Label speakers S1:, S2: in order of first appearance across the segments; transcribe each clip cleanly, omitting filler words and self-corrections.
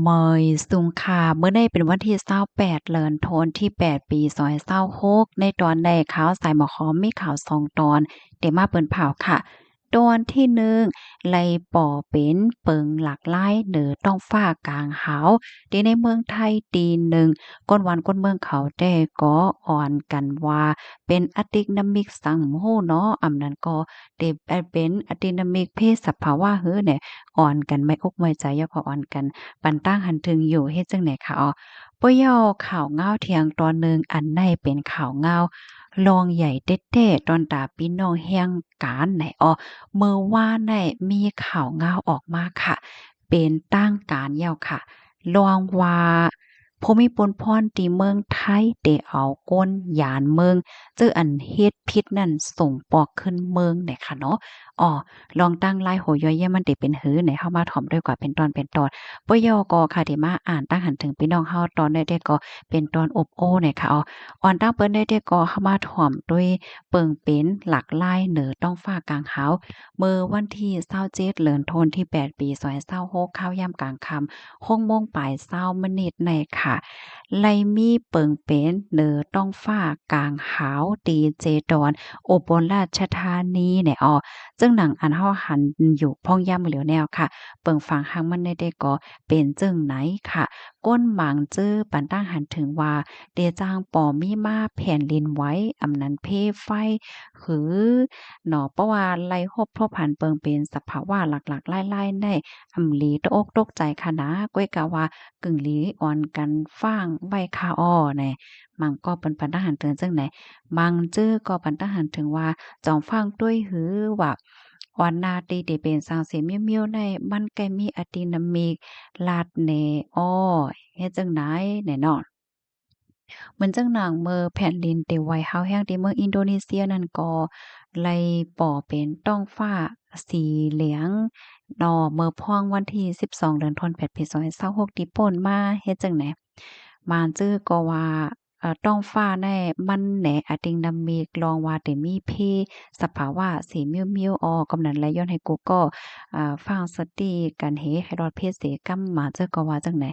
S1: เมยสุงค่ะเมื่อได้เป็นวันที่28เดือนธันวาคมที่8ปี2526ในตอนได้ข่าวสายหมอขอมมีข่าว2ตอนเดี๋ยวมาเปิ้นเผาค่ะตอนที่1ไล่ป่อเป็นเปิงหลากหลายเหนือต้องฟ้ากลางหาวที่ในเมืองไทยตีหนึ่งก้นวันก้นเมืองเขาแต่ก็อ่อนกันว่าเป็นอะตินามิกสังโหเนาะอำนั้นก็เตเป็นอะตินามิกเพศสภาวะเฮ้อเนี่ยอ่อนกันไม่อกไม่ใจยาพออ่อนกัน ปันตั้งหันถึงอยู่เฮ็ดจังไหนคะอ๋อปะย่อข่าวเงาเที่ยงตอนหนึ่งอันในเป็นข่าวเงาลองใหญ่เต๊ดๆตอนตาพี่น้องแห่งการไหนอ๋อเมื่อวานได้มีข่าวเงาออกมาค่ะเป็นตั้งการยาวค่ะลองว่าภูมิพลพรที่เมืองไทยได้เอาก้นยานเมืองเจออันเฮ็ดพิษนั่นส่งปอกขึ้นเมืองเนี่ยค่ะเนาะอ้อลองตั้งลายโหย่อยแย่มันได้เป็นหือไหนเฮามาถ่อมด้วยกว่าเป็นตอนเป็นตอน ปยกค่ะที่มาอ่านตั้งหันถึงพี่น้องเฮาตอนได้ๆก็เป็นตอนอบโอ้เนี่ยค่ะอ่อนตั้งเปิ้นได้ๆก็เข้ามาถ่อมด้วยเปิงเป็นหลักลายเหนือต้องฟ้ากลางขาวเมื่อวันที่27เดือนธันวาคมที่8ปี2026ข้าวยามกลางค่ำ6โมงปลาย20มินิในค่ะไลมีเปิงเป็นเหนือต้องฟ้ากลางหาวดีเจดอนอุบลราชธานีเนี่ยจึงหนังอันเฮาหันอยู่พ้องย่ำเหลียวแนวค่ะเปิงฟังหังมันได้ก็ เป็นจึงไหนค่ะก้นหมางจื้อปันตั้งหันถึงว่าเดจางปอมีมาแผ่นลินไว้อำนั้นเพไฟหือหนอเพราะว่าไล่ฮบทบหันเปิงเป็นสภาวะหลักๆไล่ๆในอำหลีตกอกตกใจค่ะนะก้อยกะว่ากึ่งหลีอ่อนกันฟ้างไว้คาอ้อแน่มังก็เปิ้นปันทหารเตือนจังไหนมังจื้อก็ปันทหารถึงว่าจอมฟังด้วยหือว่าวันนาตีได้เป็นสร้างเสียเมียวๆในมันก็มีอะตินามิก ลาดแหน่อ้อเฮ็ดจั่งใดแหน่น้อเหมือนจั่งหนังเมื่อแผ่นดินไหวเฮาแฮ้งที่เมืองอินโดนีเซียนั่นก็ไล่ป่อเป็นต้องฟ้าสีเหลืองเนาะเมื่อพ้องวันที่12เดือนธันวาคมปี2026ที่ผ่นมาเฮ็ดจั่งใดม่านจื้อก็ว่าต้องฟ้าแน่มันแหน่อะติงนามิกลองว่าแต่มีเพสภาวะสีเมียวๆอ้อกำนั้นแลย้อนให้กูก็ฟังสติกันเฮให้รอดเพศเสกำมาเจอก็ว่าจั่งใด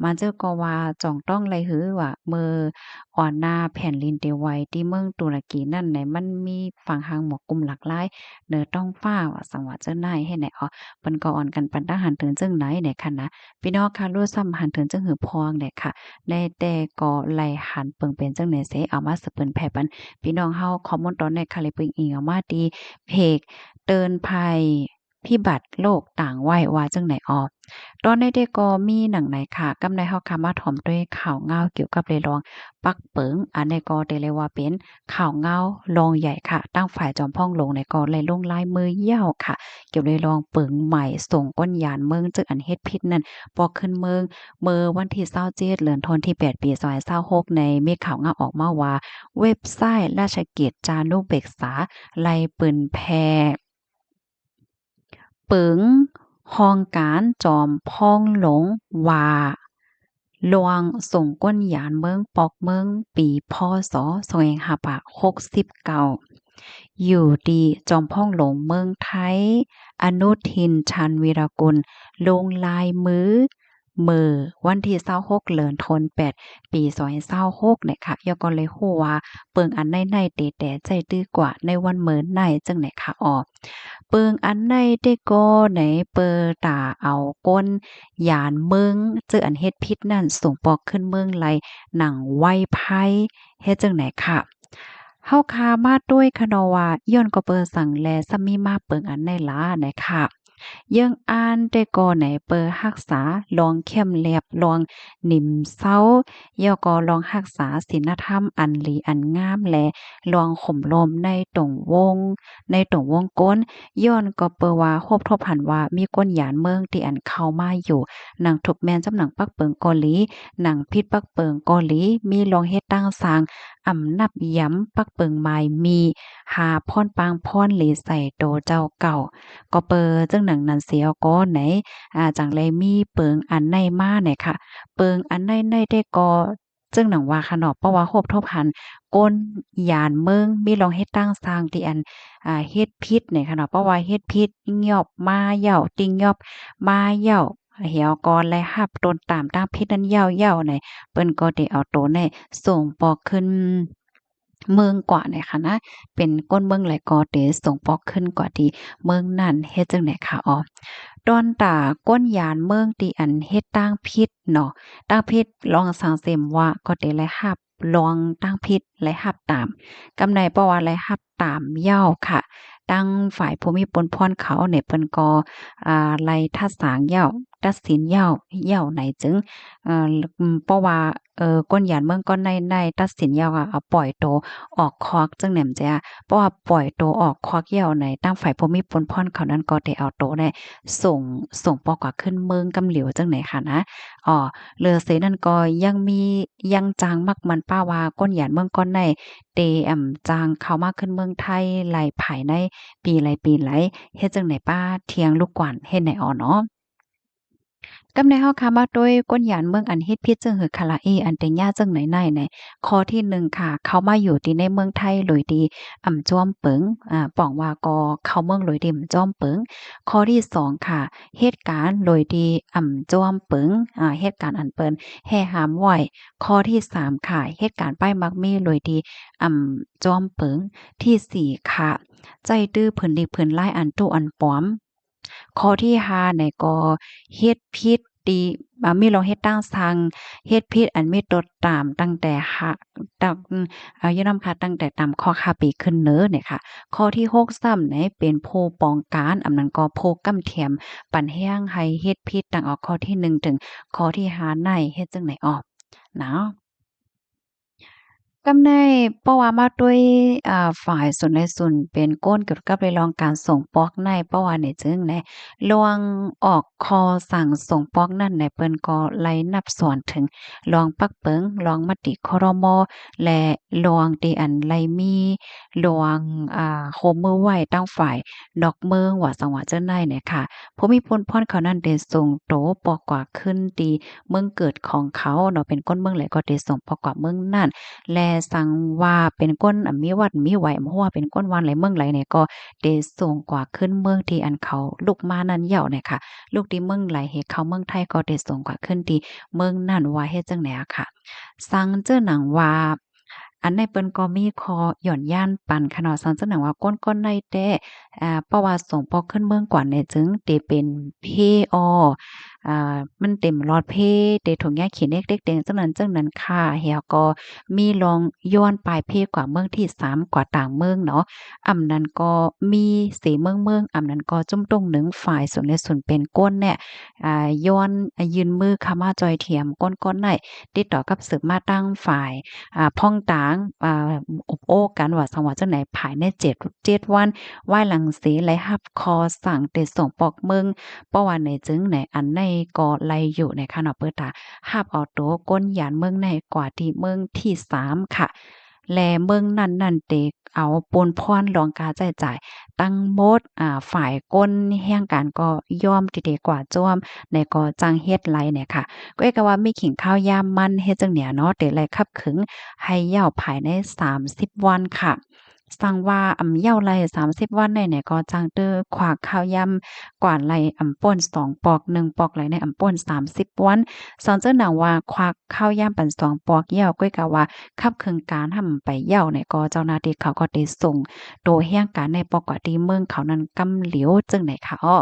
S1: มาเจอก็ว่าจ่องต้องไลหือว่าเมื่ออ่อนหน้าแผ่นดินไหวที่เมืองตุรกีนั่นไหนมันมีฝั่งหางหมอกกลุ่มหลากหลายเหนือต้องฟ้าว่าสังว่าเจ้านายให้ไหนเปิ้นก็อ่อนกันปันตาหันถึงจึงไหนไหนค่ะนะพี่น้องค่ะรู้ซ้ำหันถึงจึงหือพองแหละค่ะได้แต่ก็ไล่หันเปิงเป็นจังไหนเสเอามาสืบเปิ้นแผ่ปันพี่น้องเฮาคอมเมนต์ตอนในค่ะเลยเปิงอิงเอามาดีเพจเตือนภัยพิบัติโลกต่างวัยว่าจังไหนตอนได้ๆก็มีหนังไหนค่ะกำในเฮาค่ะมาถ่อมด้วยข่าวเงาเกี่ยวกับเรื่องรองปักเปิงอันนี้ก็ได้เรียกว่าเป็นข่าวเงารองใหญ่ค่ะตั้งฝ่ายจอมพ่องลงในก็เลยลงลายมือยาวค่ะ เกี่ยวเลยรองเปิงใหม่ส่งก้นยานเมืองจึกอันเฮ็ดพิษนั่นปอกขึ้นเมืองเมื่อวันที่27เดือนธันวาคมที่8ปี2026ในมีข่าวเงาออกมาว่าเว็บไซต์ราชกิจจานุเบกษาไล่ปืนแพปึงฮองการจอมพ่องหลงว่าลวงส่งก้นหยานเมืองปอกเมืองปีพศ2569อยู่ดีจอมพ่องหลงเมืองไทยอนุทินชาญวีรกุลลงลายมือมื้อวันที่26เดือนธันวาคมปี2026เนี่ยค่ะย่อก็เลยฮู้ว่าเปิงอันในๆเตแต่ใจตื้อกว่าในวันเหมินในจังไหนคะเปิงอันในได้ก็ไหนเปิตาเอาก้นหยานเมืองเจออันเฮ็ดพิษนั่นส่งปอกขึ้นเมืองไลหนังไว้ไพ่เฮ็ดจังไหนค่ะเฮาคามาด้วยคะเนาะว่าย้อนก็เปิงสั่งแลซะมีมาเปิงอันในหลาไหนค่ะยังอ่านได้ก็ไหนเปิงรักษาลองเข้มแลบลองหนิมเซาย่อก็ลองรักษาศีลธรรมอันหลีอันงามแลลองข่มลมในตรงวงก้น ย้อนก็เปอว่าครบทบหันว่ามีก้นหยานเมืองที่อันเข้ามาอยู่หนังถูกแม่นจำหนังปักเปิงเกาหลีหนังพิษปักเปิงเกาหลีมีลองเฮ็ดตั้งสร้างอำนับย้ำปักเปิงหมายมีหาพรปางพรหลีใส่โตเจ้าเก่าก็เปอจึงหนังนั้นเสียก็ไหนจังไลมีเปิงอันในมาเนี่ยค่ะเปิงอันในได้ก็จึงหนังว่าค่ะเนาะเพราะว่าครบทบหันก้นหยานเมืองมีลองเฮ็ดตั้งสร้างที่อัน เฮ็ดพิษเนี่ยค่ะเนาะเพราะว่าเฮ็ดพิษยิ่งยอบมาเหย้าติงยอบมาเหย้า เหี่ยวก่อนและรับต้นตามตามพิษนั้นยาวๆในเปิ้นก็ได้เอาโตในส่งปอกขึ้นเมืองกว่าเนี่ยค่ะนะเป็นก้นเมืองไหลก็เตส่งปอกขึ้นกว่าที่เมืองนั้นเฮ็ดจังได๋คะอ๋อดอนตาก้นยานเมืองที่อันเฮ็ดตั้งพิษเนาะตั้งพิษลองสังเสมว่าก็ได้ไลรับลองตั้งพิษไลรับตามกำไนเพราะว่าไลรับตามเหย้าค่ะตั้งฝ่ายภูมิปนพรเขาเนี่ยเปิ้นก็ไล่ทัดสางเหย้าตัดสินเหย้าไหนจึงเพราะว่าก้นหยานเมืองก้อนในตัดสินเหย้าอะเอาปล่อยโตออกคอกจังแหนมจ้ะเพราะว่าปล่อยโตออกคอกเหย้าในตั้งฝ่ายภูมิปนพรเขานั้นก็ได้เอาโตเนี่ยส่งปอกว่าขึ้นเมืองกำเหลียวจังไหนค่ะนะเรือเสนั้นก็ยังมียังจางมักมันป้าว่าก้นหยานเมืองก้อนในเตจางเข้ามาขึ้นเมืองไทยไหลภายในปีไหลเฮ็ดจังไหนป้าเที่ยงลูกกวนเฮ็ดไหนอ้อเนาะ กำในเฮาค่ะมาด้วยก้นหยานเมืองอันเฮ็ดพิษจึงหือคาลาเออันเป็นญาจึงไหนๆในข้อที่1ค่ะเขามาอยู่ที่ในเมืองไทยโดยดีจ้อมเปิงป้องว่าก็เข้าเมืองโดยดีจ้อมเปิงข้อที่2ค่ะเหตุการณ์โดยดีจ้อมเปิงเหตุการณ์อันเปิ้นแห่หามไว้ข้อที่3ค่ะเหตุการณ์ป้ายมักมีโดยดีจ้อมเปิงที่4ค่ะใจตื้อเพิ่นดีเพิ่นลายอันตุอันปลอม ข้อที่5เนี่ยก็เฮ็ดผิดตีมีลองเฮ็ดตั้งซังเฮ็ดผิดอันมีตดตามตั้งแต่ตังอยู่นำค่ะตั้งแต่ตามข้อ5ปีขึ้นเน้อเนี่ยค่ะข้อที่6ซ้ำเนี่ยเป็นผู้ป้องกันอันนั้นก็ผู้กำเทียมปันแฮ้งให้เฮ็ดผิดตั้งออกข้อที่1ถึงข้อที่5ในเฮ็ดจั่งใดออกเนาะ กำได้เพราะว่ามาด้วยฝ่ายส่วนในส่วนเป็นก้นเกี่ยวกับในรองการส่งปอกในเพราะว่าเนี่ยจึงแหนลวงออกคอสั่งส่งปอกนั่นเนี่ยเปิ้นก็ไล่นับสอนถึงลองปักเปิงลองมติครมและลองที่อันไล่มีลวงโฮมมือไหว้ตั้งฝ่ายดอกเมืองว่าสังว่าเจ้าในเนี่ยค่ะผู้มีพลพรเขานั้นได้ส่งโตปอกกว่าขึ้นตีเมืองเกิดของเขาเนาะเป็นก้นเมืองไหลก็ได้ส่งปอกกว่าเมืองนั่น แลสังว่าเป็นก้นมีวัดมีไหวเพราะว่าเป็นก้นวันไหลเมืองไหลเนี่ยก็ได้ส่งกว่าขึ้นเมืองที่อันเขาลูกมานั้นเหย่าเนี่ยค่ะลูกที่เมืองไหลเฮ็ดเข้าเมืองไทยก็ได้ส่งกว่าขึ้นที่เมืองนั่นว่าเฮ็ดจังได๋อะค่ะสังเจ้อหนังว่าอันในเปิ้นก็มีข้อหย่อนย่านปันค่ะเนาะสังเจ้อหนังว่าก้นๆในแต่เพราะว่าส่งปอกขึ้นเมืองกว่าเนี่ยจึงได้เป็นเพออ มันเต็มหลอดเพเตถุงยาขีดเล็กเด็กแดงจังนั้นจังนั้นค่ะเหี่ยก็มีลองย้อนปลายเพกว่าเมืองที่3กว่าต่างเมืองเนาะนั้นก็มีสีเมืองนั้นก็จุ้มตรงหนึ่งฝ่ายส่วนในส่วนเป็นก้นเนี่ยย้อนยืนมือเข้ามาจอยเทียมก้นๆได้ติดต่อกับสืบมาตั้งฝ่ายพ่องตางอบโอ้กันว่าสังว่าจังไหนภายใน7วันไหว้หลังเสไลรับคอสั่งเตส่งปอกเมือง เพราะว่าในจึงในอันในก็ไลอยู่ในค่ะเนาะเปิดตาหาบเอาตัวก้นหยานเมืองในกว่าที่เมืองที่3ค่ะแลเมืองนั้นๆเตกเอาปนพรรองการใช้จ่ายตั้งหมดฝ่ายก้นแห่งการก็ยอมติเดกว่าจ้อมในก็จังเฮ็ดไหลเนี่ยค่ะก็เรียกว่ามีขิงข้าวยามมันเฮ็ดจังเนี่ยเนาะเตไลคับขึงให้ยาวภายใน30วันค่ะสั่งว่าเหย้าไล่30วันได้เนี่ยก็จังเด้อขวากข้าวยำ กว่าไหลป่น2ปอก1ปอกไหลในป่น30วันสอนเจ้าหนังว่าควักข้าวย่ำปั่น2ปอกเหย้าก้อยกะว่าคับเครื่องการทำไปเหย้าเนี่ยก็เจ้าหน้าที่เขาก็ได้ส่งโตแห่งการในปอกว่าที่เมืองเขานั้นกำเหลียวจึงไหนค่ะอ้อ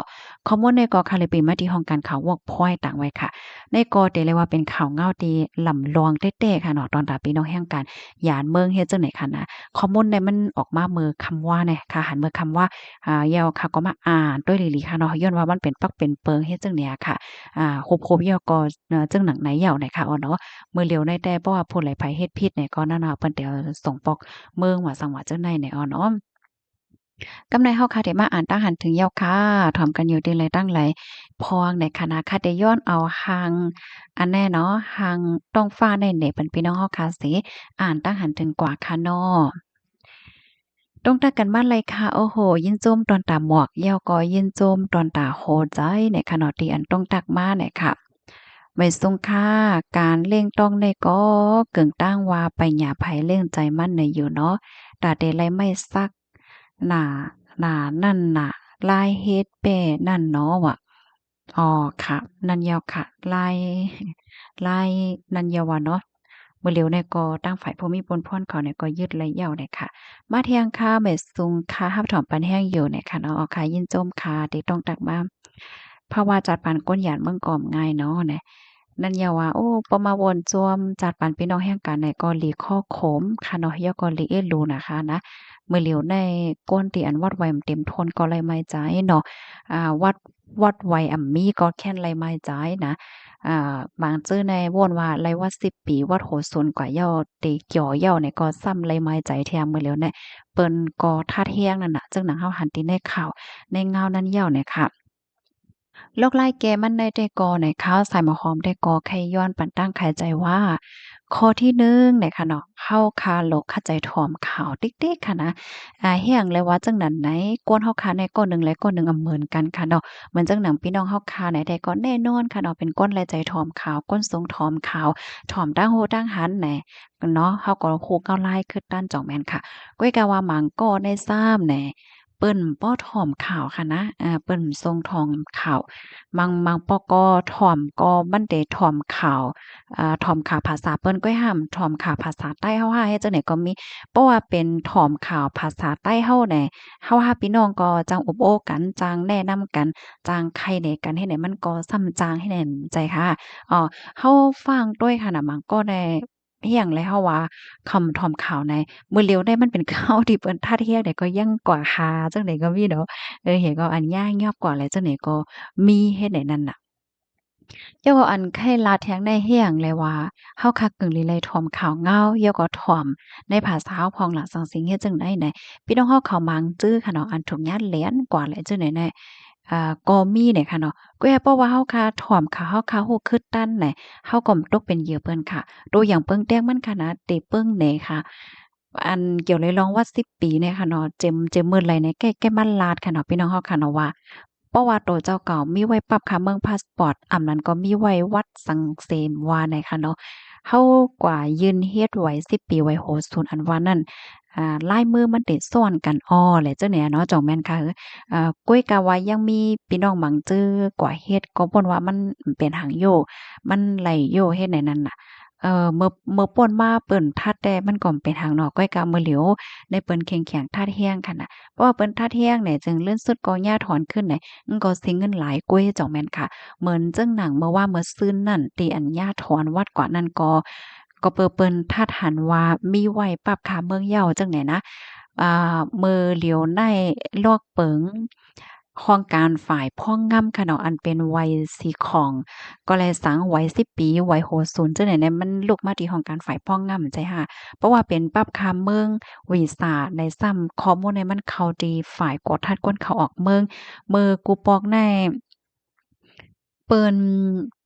S1: ข้อมูลในกอคาลิปีมาที่ห้องการข่าววอกพ้อยต่างไว้ค่ะในกอเตเรียกว่าเป็นข่าวเงาที่ลำลองเต้ๆค่ะเนาะตอนตาพี่น้องแห่งการยานเมืองเฮ็ดจังไหนค่ะนะข้อมูลในมันออกมามือคำว่าเนี่ยค่ะหันมือคำว่า เหยาค่ะก็มาอ่านด้วยหลีๆค่ะเนาะย้อนว่ามันเป็นปักเป็นเปิงเฮ็ดจังเนี่ยค่ะครบๆเหยาก็จังหนังไหนเหยาไหนค่ะอ้อเนาะมื้อเหลียวในแต่เพราะว่าผู้ใดไผเฮ็ดผิดเนี่ยก็นั่นน่ะเปิ้นก็ส่งปอกเมืองว่าสังว่าจังใดเนี่ยอ้อเนาะกำในเฮาค่ะได้มาอ่านตั้งหันถึงเหยาค่ะถอมกันอยู่ดีเลยตั้งหลายพองในคณะค่ะได้ย้อนเอาหังอันแน่เนาะหังต้องฟ้าในเน็ตเปิ้นพี่น้องเฮาค่ะสิอ่านตั้งหันถึงกว่าค่ะเนาะ ต้องตักกันมาเลยค่ะโอ้โหยินโจมตอนตาหมวกยาวก็ยินโจมตอนตาโหใจในขณะที่อันต้องตักมาเนี่ยค่ะไว้ทรงค่าการเร่งต้องในก็เกิ่งตั้งว่าไปหยาไผเร่งใจมั่นในอยู่เนาะตาเดไลไม่ซักหน้านั่นน่ะลายเฮ็ดแป้นั่นเนาะว่ะ อ๋อค่ะนั่นยาวค่ะไล่นั่นยาวอะเนาะมื้อเหลียวเนี่ยก็ตั้งฝ่ายผู้มีพลพ่อนเขาเนี่ยก็ยึดระยะเนี่ยค่ะมาเที่ยงค่ะเม็ดซุงค่ะฮับถอมปันแห้งอยู่เนี่ยค่ะเนาะค่ะยินโจมค่ะที่ต้องตักมาเพราะว่าจัดปานก้นหยาดเมืองก่อมง่ายเนาะเนี่ยนั่นอย่าว่าโอ้ปอมาวนจวมจัดปานพี่น้องแห่งกันเนี่ยก็หลีข้อขมค่ะเนาะยาก็หลีเอ็ดรูนะคะนะมื้อเหลียวในก้นที่อันวัดไว้มันเต็มทนก็เลยไม่ใจเนาะวัดไว้อ่ำมีก็แค่นไรไม้จ่ายนะบางจื้อในโวนว่าไรว่า10ปีวัดโหซุนกว่าย่อตีเกี่ยวเหย้าเนี่ยก็ซ้ำไรไม้ใจแทงมื้อแล้วเนี่ยเปิ้นก็ท่าเที่ยงนั่นน่ะจึงหนังเฮาหันติในข่าวในเงานั้นเหย้าเนี่ยค่ะ โลกไล่แกมันได้แต่ก่อไหนข้าวใส่หมอหอมได้ก่อไขย้อนปันตั้งไขใจว่าข้อที่1เนี่ยค่ะเนาะเฮาคาโลกเข้าใจถ่อมข่าวติ๊กๆค่ะนะเฮียงเลยว่าจังนั้นไหนกวนเฮาคาในก้อนหนึ่งและก้อนหนึ่งเหมือนกันค่ะเนาะเหมือนจังหนังพี่น้องเฮาคาไหนใดก็แน่นอนค่ะเนาะเป็นก้นแลใจถ่อมข่าวก้นทรงถ่อมข่าวถ่อมตั้งโฮตั้งหันแหน่เนาะเฮาก็ฮู้ก้าวไล่คือด้านจ่องแม่นค่ะก้อยกะว่าหมังก็ได้ซ้ำแหน่เปิ้นป้อถ่อมข่าวค่ะนะเปิ้นทรงถ่อมข่าว บางปก็ถ่อมก็มันได้ถ่อมข่าวถ่อมข่าวภาษาเปิ้นก็ห้ามถ่อมข่าวภาษาใต้เฮาว่าเฮ็ดจังได๋ก็มีเพราะว่าเป็นถ่อมข่าวภาษาใต้เฮาแหน่เฮาพี่น้องก็จังอบโอ้กันจังแนะนำกันจังไข่แหน่กันเฮ็ดให้มันก็ซ้ำจางให้แน่นใจค่ะเฮาฟังด้วยค่ะน่ะมันก็ได้อิหยังเลยเฮาว่าคำถ่อมข่าวในมื้อเร็วได้มันเป็นข่าวที่เปิ้นทัดเทียได้ก็ยังกว่าหาจังได๋ก็มีเนาะเห็นก็อันยากยอบกว่าแล้วจังได๋ก็มีเฮ็ดได้นั่นน่ะ เจ้าก็อันไข้ลาแท้งได้เฮียงเลยว่าเฮาคักกึ่งลีไลถ่อมข่าวเงาเยาก็ถ่อมในภาษาเฮาพองหลังสังสิงเฮ็ดจังได๋แหน่พี่น้องเฮาเข้ามังจื้อค่ะเนาะอันทุกญาติแหลนกว่าแหละจังได๋แน่ก็มีเนี่ยค่ะเนาะก็แฮ่เพราะว่าเฮาคาถ่อมข่าวเฮาคาฮู้คือตั้นแหน่เฮาก็ตกเป็นเหยื่อเปิ้นค่ะตัวอย่างเปิ้งแต้งมันขนาดเตเปิ้งแหน่ค่ะอันเกี่ยวเลยลองว่า10ปีเนี่ยค่ะเนาะเจ็มมื้อไรเนี่ยแก้มันลาดค่ะเนาะพี่น้องเฮาค่ะเนาะว่า เพราะว่าโตเจ้าเก่ามีไว้ปรับค่าเมืองพาสปอร์ตอันนั้นก็มีไว้วัดสังเสมว่าไหนค่ะเนาะเฮากว่ายืนเฮ็ดไว้10ปีไว้โหศูนย์อันว่านั้นลายมือมันได้ซ้อนกันอ้อแหละจังเนี่ยเนาะจ่องแม่นค่ะกุ้ยกะว่ายังมีพี่น้องบางจื้อกว่าเฮ็ดก็บ่นว่ามันเป็นหางโยมันไหลโยเฮ็ดในนั้นน่ะเมื่อป่นมาเปิ้นทัดแต่มันก็เป็นทางนอกก้อยกะมื้อเหลียวได้เปิ้นแข็งๆทัดแรงคั่นน่ะเพราะว่าเปิ้นทัดแรงเนี่ยจึงเลื่อนสุดกอหญ้าถอนขึ้นเนี่ยก็เสียเงินหลายกว่าจ่องแม่นค่ะเหมือนจังหนังเมื่อว่าเมื่อซืนนั่นที่อันหญ้าถอนวัดกว่านั้นก็เปิ้นทัดหันว่ามีไว้ปรับค่าเมืองเย้าจังไหนนะมื้อเหลียวในลอกเปิงโครงการฝ่ายพ่องงำค่ะเนาะอันเป็นวัยสิของ ก็เลยสังไว้10ปีไว้โหศูนย์จังได๋เนี่ยมันลุกมาที่ของการฝ่ายป้องงำใจค่ะเพราะว่าเป็นปรับคามเมืองวีซ่าในซ้ำข้อมูลในมันเข้าดีฝ่ายกดทัดก้นเข้าออกเมืองมือกูปอกในเปิ้น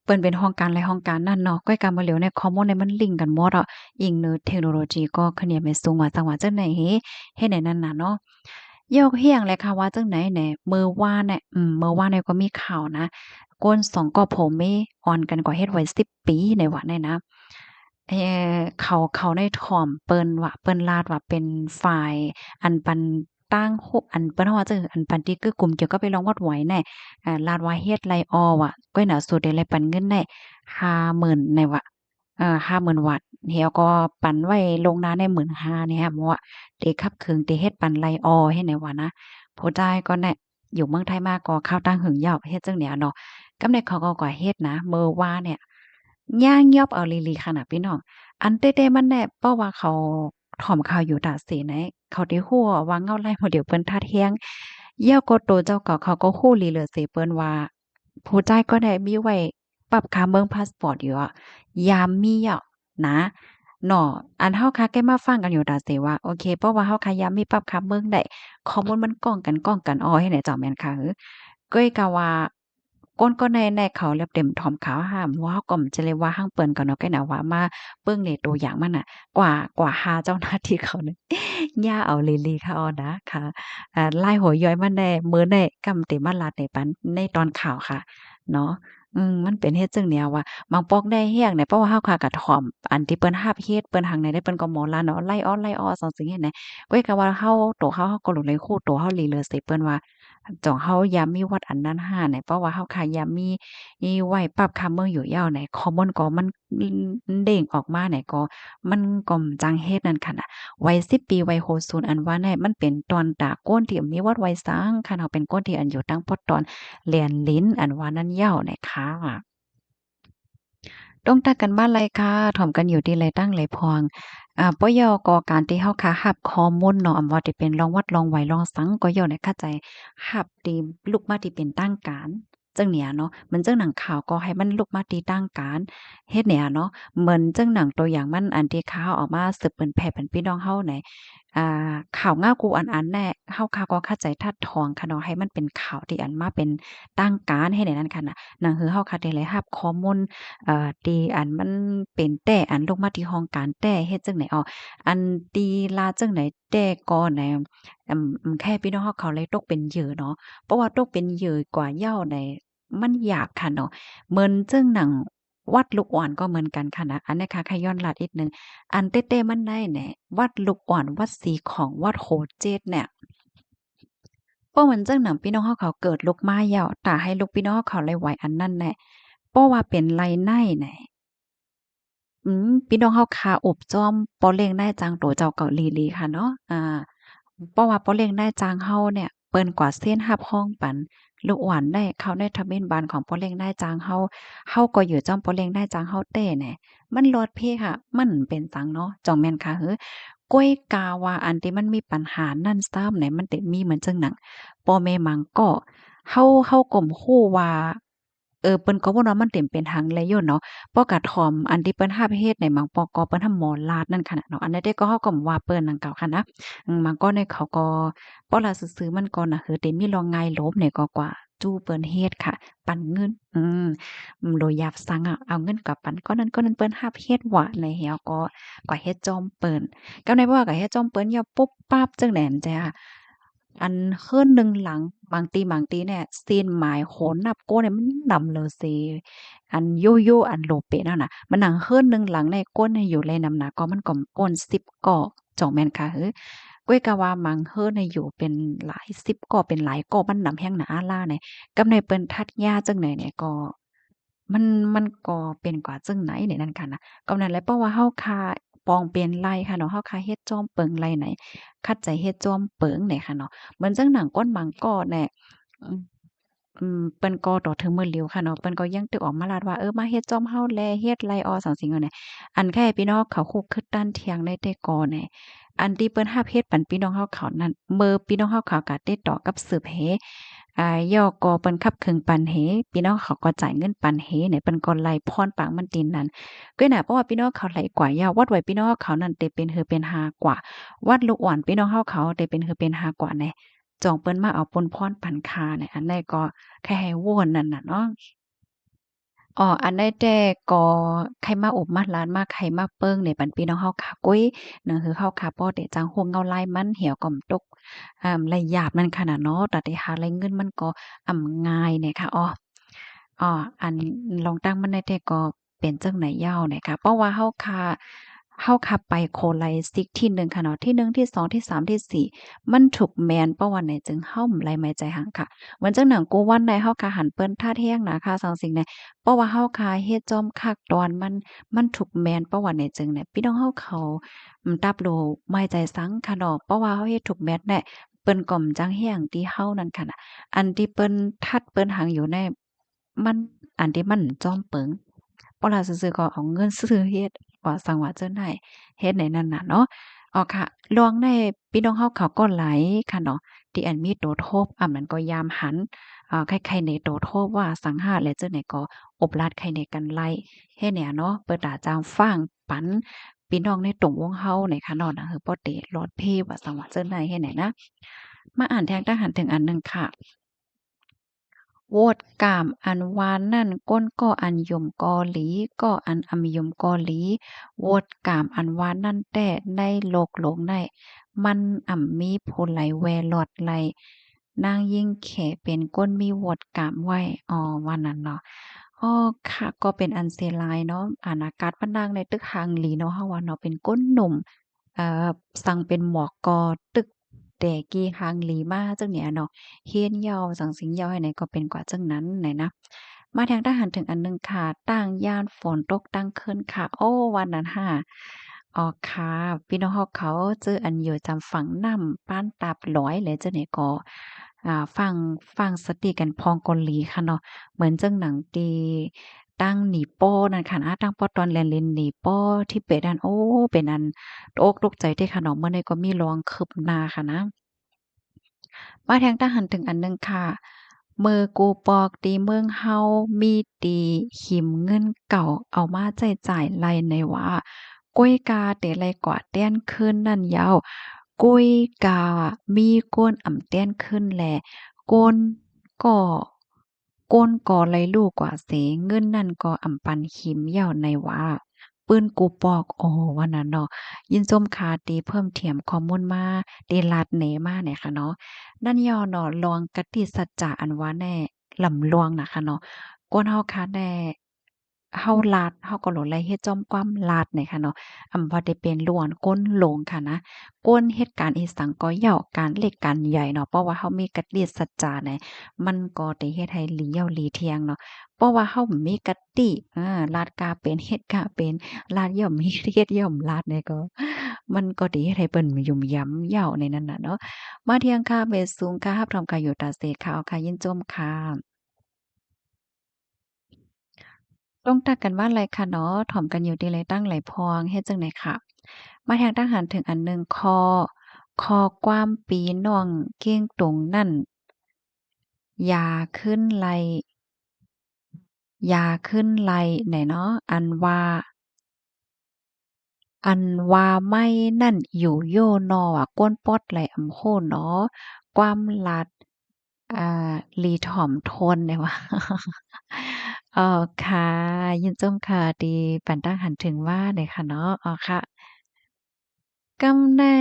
S1: เปิ้นเป็นห้องการและห้องการนั้นเนาะก้อยการบ่เหลียวในข้อมูลในมันลิงก์กันหมดอะอิงเนอเทคโนโลยีก็คะแนนไม่สูงว่าจังหวะจังไหนเฮ็ดให้นั้นน่ะเนาะ ยกเฮียงเลยค่ะว่าจั่งไหนแหน่มื้อวานเนี่ยมื้อวานเนี่ยก็มีข่าวนะก้น2ก็ผมมีอ่อนกันกว่าเฮ็ดไว้10ปีในว่าเนี่ยนะเขาได้ถ่อมเปิ้นว่าเปิ้นลาดว่าเป็นฝ่ายอันปันตั้งโฮอันเปิ้นว่าจั่งอันปันที่คือกลุ่มเกี่ยวกับไปลองวัดไหวแน่ลาดว่าเฮ็ดไลออว่ะก้อยหน้าสุดได้เลยปันเงินได้50,000ในว่า50,000วัตต์เฮียก็ปันไว้ลงนาใน15,000เนี่ยค่ะเพราะว่า เตคับเคิงเตเฮ็ดปันไลออให้ไหนวะนะผู้ใต้ก็แน่อยู่เมืองไทยมาก็ข้าวตังหึงเหยาเฮ็ดจั่งเนี้ยเนาะกำาใดเขาก็เฮ็ดนะมื้อว่าเนี่ยย่างยอบเอาอีหลีขนาดพี่น้องอันเต้ๆมันแน่เพราะว่าเขาถ่อมข่าวอยู่ตาเสไหนเขาได้ฮู้ว่าเงาไล่โมเดลเปิ้นทัดแฮงเหี่ยวก็โตเจ้าเก่าเขาก็ฮู้ลีเหลือเสเปิ้นว่าผู้จ่ายก็ได้มีไว้ปรับค่าเมืองพาสปอร์ตอยู่อะยามมีอะนะ เนาะอันเฮาคาแก้มาฟังกันอยู่ดาเสว่าโอเคเพราะว่าเฮาคายามมีปรับคำเมืองได้ข้อมูลมันก้องกันอ้อให้ไหนเจ้าแม่นค่ะก้อยกะว่าก้นก็ในเขาเรียบเต็มถ่อมขาวห้ามว่าก็มจะเลยว่าหั้งเปิ้นก็เนาะก้อยน่ะว่ามาเบิ่งในตัวอย่างมันน่ะกว่าหาเจ้าหน้าที่เขาเนี่ยย่าเอาเลลีค่ะอ้อนะค่ะลายหัวย้อยมาแน่มื้อแน่กำเต็มมาลาดในปันในตอนข่าวค่ะเนาะ มันเป็นเฮ็ดจั่งแนวว่าบางปอกได้เฮียงเนี่ยเพราะว่าเฮาค่ะก็ถ่อมอันที่เปิ้นรับเฮ็ดเปิ้นหังไหนได้เปิ้นก็หมอลาเนาะไล่ออๆจั่งซี้เฮ็ดไหนก้อยก็ว่าเฮาตัวเฮาก็หลงเลยคู่ตัวเฮาหลีเหลือเสเปิ้นว่าจ่องเฮาอย่ามีวัดอันนั้นห้าไหนเพราะว่าเฮาค่ะอย่ามีไว้ปรับคำเมืองอยู่ยาวไหนคอมมอนก็มันเด้งออกมาไหนก็มันก็จังเฮ็ดนั่นค่ะน่ะวัย10ปีวัยโฮซูนอันว่าแน่มันเป็นตอนตาก้นที่มีวัดไว้ซังคันเฮาเป็นก้นที่อันอยู่ตั้งพอดตอนเรียนลิ้นอันว่านั้นยาวไหนค่ะ ต้องตักกันบ้านไรค่ะถ่อมกันอยู่ดีไรตั้งไรพองปยก็การที่เฮาค่ะรับข้อมูลเนาะอำว่าที่เป็นลองวัดลองไหวลองสังก็ย่อเนี่ยเข้าใจรับที่ลุกมาที่เป็นตั้งการจังเนี่ยเนาะเหมือนจังหนังข่าวก็ให้มันลุกมาที่ตั้งการเฮ็ดเนี่ยเนาะเหมือนจังหนังตัวอย่างมันอันที่ข่าวออกมาสืบเปิ้นแผ่เปิ้นพี่น้องเฮาไหนข่าวง่าวกูอันๆแน่เฮาค่ะก็เข้าใจทัดทองค่ะเนาะให้มันเป็นข่าวที่อันมาเป็นตั้งการให้ในนั้นค่ะน่ะนั่นคือเฮาค่ะได้เลยรับข้อมูล ตีอันมันเป็นแต่อันลงมาที่ห้องการแต่เฮ็ดจั่งไหนอ้ออันตีลาจั่งไหนแต่ก่อนน่ะแค่พี่น้องเฮาเขาเลยตกเป็นเหยื่อเนาะเพราะว่าตกเป็นเหยื่อกว่าเหย้าในมันหยาบค่ะเนาะเหมือนจั่งหนังวัดลูกอ่อนก็เหมือนกันค่ะนะอันนี้ค่ะแค่ย้อนลัดนิดหนึ่งอันเต้ๆมันได้แหน่วัดลูกอ่อนวัดสีของวัดโหเจ็ดเนี่ยเพราะมันจั่งหนังพี่น้องเฮาเขาเกิดลูกมาเหย้าตาให้ลูกพี่น้องเฮาเขาเลยไหวอันนั้นแหละเพราะว่าเป็นไรในแหน่ พี่น้องเฮาขาอบจ้อมปอเล้งนายจางโตเจ้าเกาหลีหลีค่ะเนาะเพราะว่าปอเล้งนายจางเฮาเนี่ยเปิ้นกว่าเส้นรับร้องปันลูกหวานได้เข้าในทะเบียนบ้านของปอเล้งนายจางเฮาก็อยู่จ้อมปอเล้งนายจางเฮาแต้แหน่มันลอดเพค่ะมันเป็นจังเนาะจ่องแม่นค่ะก้วยกาว่าอันที่มันมีปัญหานั่นซ้ำไหนมันติมีเหมือนจังหนังพ่อแม่มังก็เฮาก็บ่ฮู้ว่าเปิ้นก็บ่ว่ามันเต็มเป็นหังแลอยู่เนาะ ปอกะถ่อมอันที่เปิ้นรับเฮ็ดในบางปอกก็เปิ้นทำหมอลาดนั่นขนาดเนาะอันใดๆก็เฮาก็บ่ว่าเปิ้นนั่นเก่าค่ะนะบางก็ในเขาก็ปอลาซื่อๆมันก็น่ะคือเต็มมีรองง่ายลบเนี่ยก็กว่าจู้เปิ้นเฮ็ดค่ะปันเงินโดยหยาบซังอะเอาเงินกับปันก็นั้นเปิ้นรับเฮ็ดหวะในเหี่ยวก็เฮ็ดจอมเปิ้นกับในบ่ว่าก็เฮ็ดจอมเปิ้นอย่าปุ๊บปั๊บจังใดนั่นจ้ะอันคืนหนึ่งหลังบางทีเนี่ยซีนหมายโหนนับโก้เนี่ยมันนำเลอเซ อันโยโย่อันโลเปะนั่นน่ะมันหนังเฮิรนหนึ่งหลังในก้นเนี่ยอยู่เลยนำหนาก็มันก็ก้น10ก่อจ่องแม่นค่ะก้อยกะว่ามังเฮิรนเนี่ยอยู่เป็นหลาย10ก่อเป็นหลายก่อมันนำแฮ่งหนาอาล่าเนี่ยกับในเปิ้นทัดยาจังไหนเนี่ยก็มันมันก็เป็นกว่าจังไหนเนี่ยนั่นค่ะนะก็นั่นแหละเพราะว่าเฮาคาปองเป็นไรค่ะเนาะเฮาคาเฮ็ดจอมเปิงไรไหนคัดใจเฮ็ดจอมเปิงเนี่ยค่ะเนาะเหมือนจังหนังก้นมังก็เนี่ยอืม เปิ้นก็ต่อถึงมื้อหลิวค่ะเนาะเปิ้นก็ยังตึกออกมาลาดว่ามาเฮ็ดจอมเฮาแลเฮ็ดไรออสังสิงเอาแหน่อันแค่พี่น้องเขาคุกคือตั้นเถียงในแต่ก่อนแหน่อันที่เปิ้นรับเฮ็ดปันพี่น้องเฮาเขานั้นเมื่อพี่น้องเฮาเขาก็ติดต่อกับสืบเหย่อก็เปิ้นคับครึ่งปันเหพี่น้องเขาก็จ่ายเงินปันเหเนี่ยเปิ้นก็ไล่พรปางมันตินนั้นก็น่ะเพราะว่าพี่น้องเขาไหลกว่ายาววัดไว้พี่น้องเขานั้นได้เป็นเป็นหากว่าวัดลูกอ่อนพี่น้องเฮาเขาได้เป็นเป็นหากว่าแหน่ จองเปิ้นมาเอาปนพรปันคาเนี่ยอันใดก็แค่ให้โวนนั่นน่ะเนาะอันใดแต่ก็ใครมาอบมาร้านมาใครมาเปิ้งเนี่ยปันพี่น้องเฮาขากุ้ยนั่นคือเฮาขาป้อเตะจังห่วงเงาลายมันเหี่ยวก่อมตกไหลหยาบนั่นค่ะน่ะเนาะแต่ที่หาไหลเงินมันก็ง่ายเนี่ยค่ะอันลองตั้งมันได้แต่ก็เป็นจั่งไหนยาวเนี่ยค่ะเพราะว่าเฮาคาไปโคไลซิกที่1ค่ะเนาะที่1ที่2ที่3ที่4มันถูกแม่นเพราะว่าไหนจึงเฮาไหลไม้ใจหังค่ะเหมือนจังหนังกูวันใดเฮาคาหันเปิ้นท่าแท้งนะค่ะสังสิ่งใดเพราะว่าเฮาคาเฮ็ดจอมคักตอนมันถูกแม่นเพราะว่าไหนจึงเนี่ยพี่น้องเฮาเขาตับโลไม้ใจสังค่ะเนาะเพราะว่าเฮาเฮ็ดถูกแม่นแน่เปิ้นก็จังแฮ้งที่เฮานั่นค่ะน่ะอันที่เปิ้นทัดเปิ้นหังอยู่ในมันอันที่มันจอมเปิง ปอลาซื่อๆก็เอาเงินซื้อเฮ็ดว่าสังว่าเจิ้นได้เฮ็ดในนั้นน่ะเนาะค่ะลองในพี่น้องเฮาเขาก็หลายค่ะเนาะที่อันมีโตโทบนั้นก็ยามหันใครๆในโตโทบว่าสังหาและเจ้าไหนก็อบลาดไข่ในกันไล่เฮ็ดเนี่ยเนาะเปิดตาจามฟังปันพี่น้องในตรงวงเฮาในค่ะเนาะนะคือบ่เตลอดเพว่าสังว่าเจิ้นได้เฮ็ดไหนนะมาอ่านแทงทหารถึงอันหนึ่งค่ะ โวดกามอันวานนั่นก้นก็อันยมกอหลีก็อันอำยมกอหลีโวดกามอันวานนั่นแต่ในโลกหลงได้มันมีผู้ไหลแวหลอดไหลนางยิ่งแขเป็นก้นมีโวดกามไว้ว่านั้นเนาะ อ้อค่ะก็เป็นอันเสียหลายเนาะอากาศปานนางในตึกฮังหลีเนาะเฮาว่าเนาะเป็นก้นหนุ่มอ่าสั่งเป็นหมวกกอตึกแต่กี้ฮังหลีมาจังเนี่ยเนาะเฮียนยาวสังสิงยาวให้ไหนก็เป็นกว่าจังนั้นไหนนะมาทางทหารถึงอันหนึ่งค่ะตั้งย่านฝนตกตั้งคืนค่ะโอ้วันนั้นค่ะอ๋อค่ะพี่น้องเฮาเขาเจออันอยู่จำฝังน้ำป้านตาบหลอยเลยเจ้าเนี่ยก็ฟังสติกันพองกลหลีค่ะเนาะ เหมือนจังหนังตีตั้งหนีโป้นั่นค่ะนะตั้งป้อตอนแลนเลนหนีโป้ที่เป็ดอันโอ้เป็นอันตกอกตกใจเด้ค่ะเนาะเมื่อใดก็มีรองคืบหน้าค่ะนะ มาแทงทหารถึงอันหนึ่งค่ะมือกูปอกตีเมืองเฮามีตีหิมเงินเก่าเอามาใช้จ่ายไล่ในว่าก้วยกาเตไลกว่าเตี้ยนขึ้นนั่นยาวก้วยกามีก้นอ่ำเตี้ยนขึ้นแลก้นก็ก้นก็ไหลลูกกว่าเสเงินนั่นก็อ่ำปันหิมยาวในว่าปืนกูปอกโอ้ว่านั้นเนาะยินส้มคาตีเพิ่มเถียมข้อมูลมาเดลาดเหนมาเนี่ยค่ะเนาะ นั่นย่อเนาะลวงกติสัจจะอันว่าแน่ลำลวงน่ะค่ะเนาะกวนเฮาคะแน่เฮาลาดเฮาก็หลงไหลเฮ็ดจ้อมความลาดเนี่ยค่ะเนาะบ่ได้เป็นล้วนก้นหลงค่ะนะก้นเหตุการณ์อีสังก็เหย้าการเล็กการใหญ่เนาะเพราะว่าเฮามีกติสัจจะเนี่ยมันก็ได้เฮ็ดให้หลีเหย้าหลีเทียงเนาะเพราะว่าเฮามีกติลาดกาเป็นเฮ็ดกาเป็นลาดย่อมมีเฮ็ดย่อมลาดเนี่ยก็มันก็ได้เฮ็ดให้เปิ้นยุ่มย้ำเหย้าในนั้นน่ะเนาะ มาเที่ยงค่ะเบสสูงค่ะรับรองค่ะอยู่ตาเสขาวค่ะยินจมค่ะต้องตักกันว่าไรค่ะเนาะถ่อมกันอยู่ดีเลยตั้งไหลพองเฮ็ดจังได๋ค่ะมาแทงทหารถึงอันหนึ่งคอความปีน้องเก้งตรงนั่นยาขึ้นไหลยาขึ้นไหลไหนเนาะอันว่าไม่นั่นอยู่โยนออะก้นปอดไหลอำโหเนาะความลัดลีถ่อมทนเนี่ยว่าค่ะยินจมค่ะดีปันตั้งหันถึงว่าเนี่ยค่ะเนาะค่ะกำได้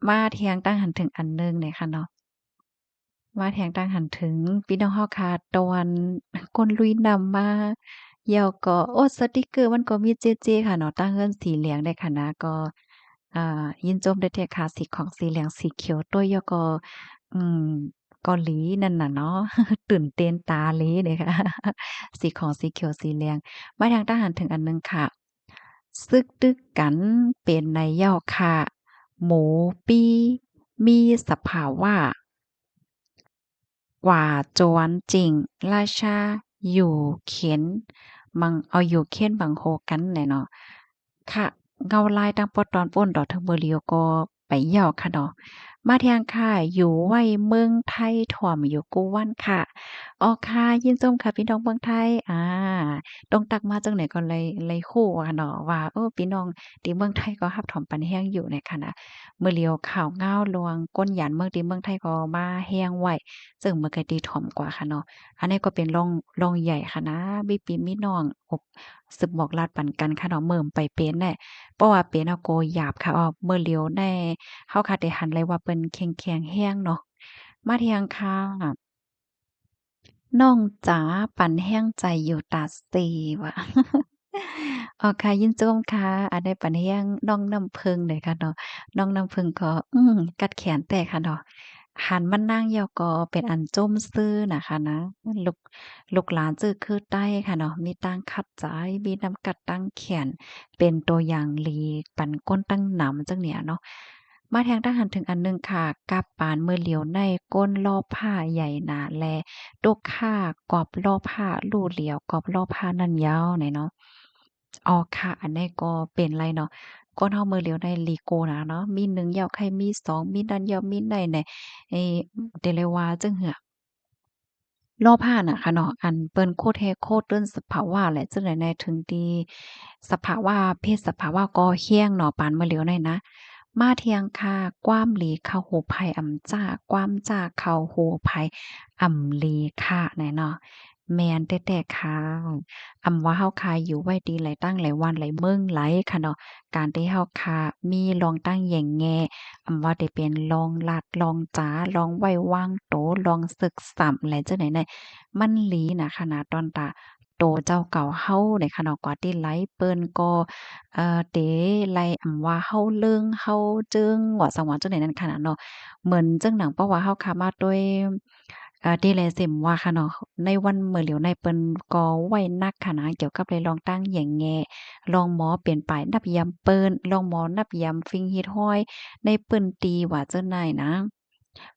S1: มาเที่ยงตั้งหันถึงอันหนึ่งเนี่ยค่ะเนาะ ว่าแทงต่างหันถึงพี่น้องเฮาค่ะตะวันก้นลุยนำมาเหี่ยวก็โอ้สติกเกอร์มันก็มีเจๆค่ะเนาะตั้งเฮิ้นสีเหลืองได้ค่ะนะก็ยินจมได้แท้ค่ะสีของสีเหลืองสีเขียวตัวยอก็อืมเกาหลีนั่นน่ะเนาะตื่นเต้นตาเหลเลยค่ะสีของสีเขียวสีเหลืองมาทางทหารถึงอันหนึ่งค่ะซึกตึกกันเป็นนัยย่อค่ะหมูปี้มีสภาวะ กว่าโจวนจริงราชาอยู่เข็นมังเอาอยู่เข็นบังโฮกันแหละเนาะค่ะเงาลายดังปอตอนป่นดอกเทอร์เบอร์เรียวก็ไปเหย่าค่ะเนาะมาเที่ยงค่ะอยู่ไว้เมืองไทยถ่อมอยู่กูวันค่ะอ๋อค่ะยินชมค่ะพี่น้องเมืองไทยต้องตักมาจังไหนก็เลยคู่อะเนาะว่าพี่น้องที่เมืองไทยก็รับถ่อมปันแรงอยู่ในค่ะนะมื้อเลียวข่าวง้าวลวงก้นหยันเมืองที่เมืองไทยก็มาแรงไว้ ซึ่งมันก็ดีถ่อมกว่าค่ะเนาะอันนี้ก็เป็นร่องใหญ่ค่ะนะมีพี่มีน้องอบสืบบอกลาดปันกันค่ะเนาะเมิ่มไปเป็นแน่เพราะว่าเป็นเอาโกหยาบค่ะเมื่อเหลียวแน่เฮาค่ะได้หันเลยว่าเปิ้นแข็งๆแรงเนาะมาเที่ยงค่ะน้องจ๋าปั่นแห้งใจอยู่ตาสีว่ะค่ะยินโจมค่ะอันนี้ปั่นแห้งน้องน้ำผึ้งเลยค่ะเนาะน้องน้ำผึ้งก็กัดแขนแตกค่ะเนาะหันมานั่งยอกอเป็นอันจมซื่อน่ะค่ะนะลูกลูกหลานจื้อคือใต้ค่ะเนาะมีตั้งคัดใจมีน้ำกัดตั้งแขนเป็นตัวอย่างหลีปั่นก้นตั้งหนำจังเนี่ยเนาะมาแทงทหารถึงอันหนึ่งค่ะกาปานมือเหลียวในก้นลอบผ้าใหญ่หนาแล ดกค่ากอบรอบผ้าลู่เหลียวกอบรอบผ้านั่นยาวไหนเนาะอ๋อค่ะอันนี้ก็เป็นไรเนาะก้นเฮามือเหลียวในลีโกนะเนาะมี1ยาวไข่มี2มีนั่นยาวมีในไอ้เดเรวาจึงเหือรอบผ้าน่ะค่ะเนาะอันเปิ้นโคตรแท้โคตรเดิ้นสภาวะแหละจังได๋ในถึงที่สภาวะเพศสภาวะก่อเฮียงเนาะปานมื้อเหลียวในนะมาเที่ยงค่ะกว้ามหลีเข้าหูไผอำจ้ากว้ามจ้าเข้าหูไผอำลีค่ะไหนเนาะ แม่นแท้ๆค่ะว่าเฮาคาอยู่ไว้ดีหลายตั้งหลายวันหลายมื้อหลายค่ะเนาะการที่เฮาคามีลองตั้งแหย่งแง่ว่าได้เป็นลองลัดลองจ๋าลองไว้วางโตลองศึกซ้ำอะไรจังได๋เนี่ยมันหลีน่ะขนาดตอนตาโตเจ้าเก่าเฮาเนี่ยค่ะเนาะกว่าที่ไหลเปิ้นก็เตไลว่าเฮาเลิงเฮาจึงว่าสังว่าจังได๋นั่นขนาดเนาะเหมือนจังหนังเพราะว่าเฮาคามาด้วยดีแลเซ็มว่าค่ะเนาะในวันมื้อเหลียวในเปิ้นก็ไว้นักค่ะนะเกี่ยวกับเลยลองตั้งแหย่งแง่ลองหมอเปลี่ยนไปนับยามเปิ้นลองหมอนับยามฟิงเฮ็ดห้อยในเปิ้นตีว่าจั่งใดนะ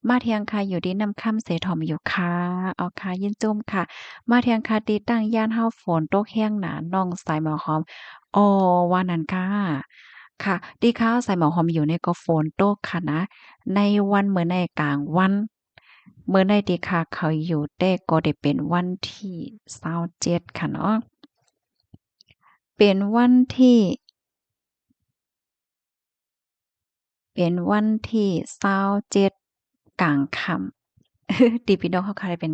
S1: มาเที่ยงค่ะอยู่ดีนำค่ำเสถ่อมอยู่ค่ะอ๋อค่ะยินจุ่มค่ะมาเที่ยงค่ะติตั้งย่านเฮาฝนตกแรงหนาน้องสายหมอหอมอ๋อว่านั้นค่ะค่ะที่ข้าวสายหมอหอมอยู่เนี่ยก็ฝนตกค่ะนะในวันมื้อในกลางวันมื้อในที่ข้าเขาอยู่แต่ก็ได้เป็นวันที่27ค่ะเนาะเป็นวันที่เป็นวันที่27กลางค่ำ ที่พี่น้องเขาคาได้เป็น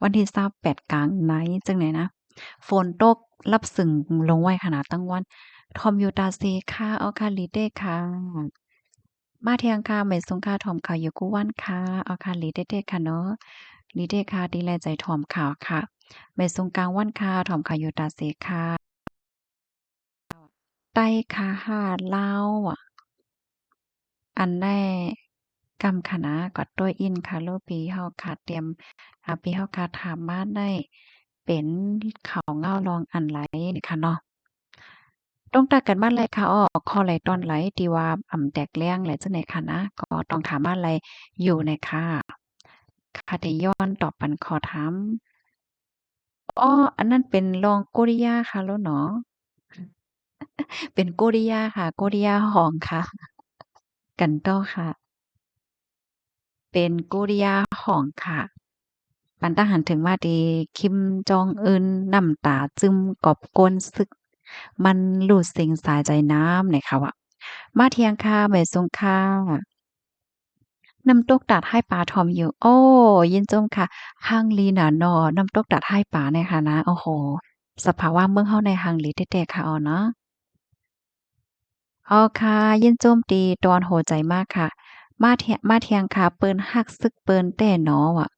S1: วันที่28กลางไนต์จังได๋นะฝนตกรับสึงลงไว้ขนาดตั้งวันทอมอยู่ตาเซค่ะอ้อค่ะลิเด้ค่ะมาเที่ยงค่ะไม่ทรงค่าถอมข่าวอยู่กูวันค่ะอ้อค่ะลิเด้ๆค่ะเนาะลิเด้ค่ะดีแลใจถอมข่าวค่ะไม่ทรงกลางวันค่ะถอมข่าวอยู่ตาเซค่ะใต้คาหาดลาวอะอันแน่กำคะนะก็ต้วยอินค่ะโลปีเฮาค่ะเตรียมปีเฮาค่ะถามมาได้เป็นข้าวเงาลองอันไหลนี่ค่ะเนาะต้องตัดกันมาเลยค่ะอ้อข้อไหลตอนไหลที่ว่าแตกแล้งไหลจังได๋ค่ะนะก็ต้องถามมาลัยอยู่น่ะค่ะค่ะที่ย้อนตอบปันขอถามอ้ออันนั้นเป็นรองโกริยาค่ะแล้วเนาะเป็นโกริยาค่ะโกริยาหองค่ะกันต่อค่ะเป็นโกริยาหองค่ะ ปันตาหันถึงว่าดีคิมจองอึนน้ำตาจึมกอบก้นซึกมันรูดสิ่งสายใจน้ำเนี่ยค่ะว่ามาเที่ยงค่ะบ่ายทรงค่ะน้ำตกตัดให้ปลาทอมอยู่โอ้ยินจมค่ะฮังลีน่ะเนาะน้ำตกตัดให้ปลาเนี่ยค่ะนะโอ้โฮสภาวะเมืองเฮาในฮังลีแท้ๆค่ะอ้อเนาะอ้อค่ะยินโจมตีดอนโหใจมากค่ะมาเที่ยงค่ะเปิ้นรักซึกเปิ้นแต่น้ออะ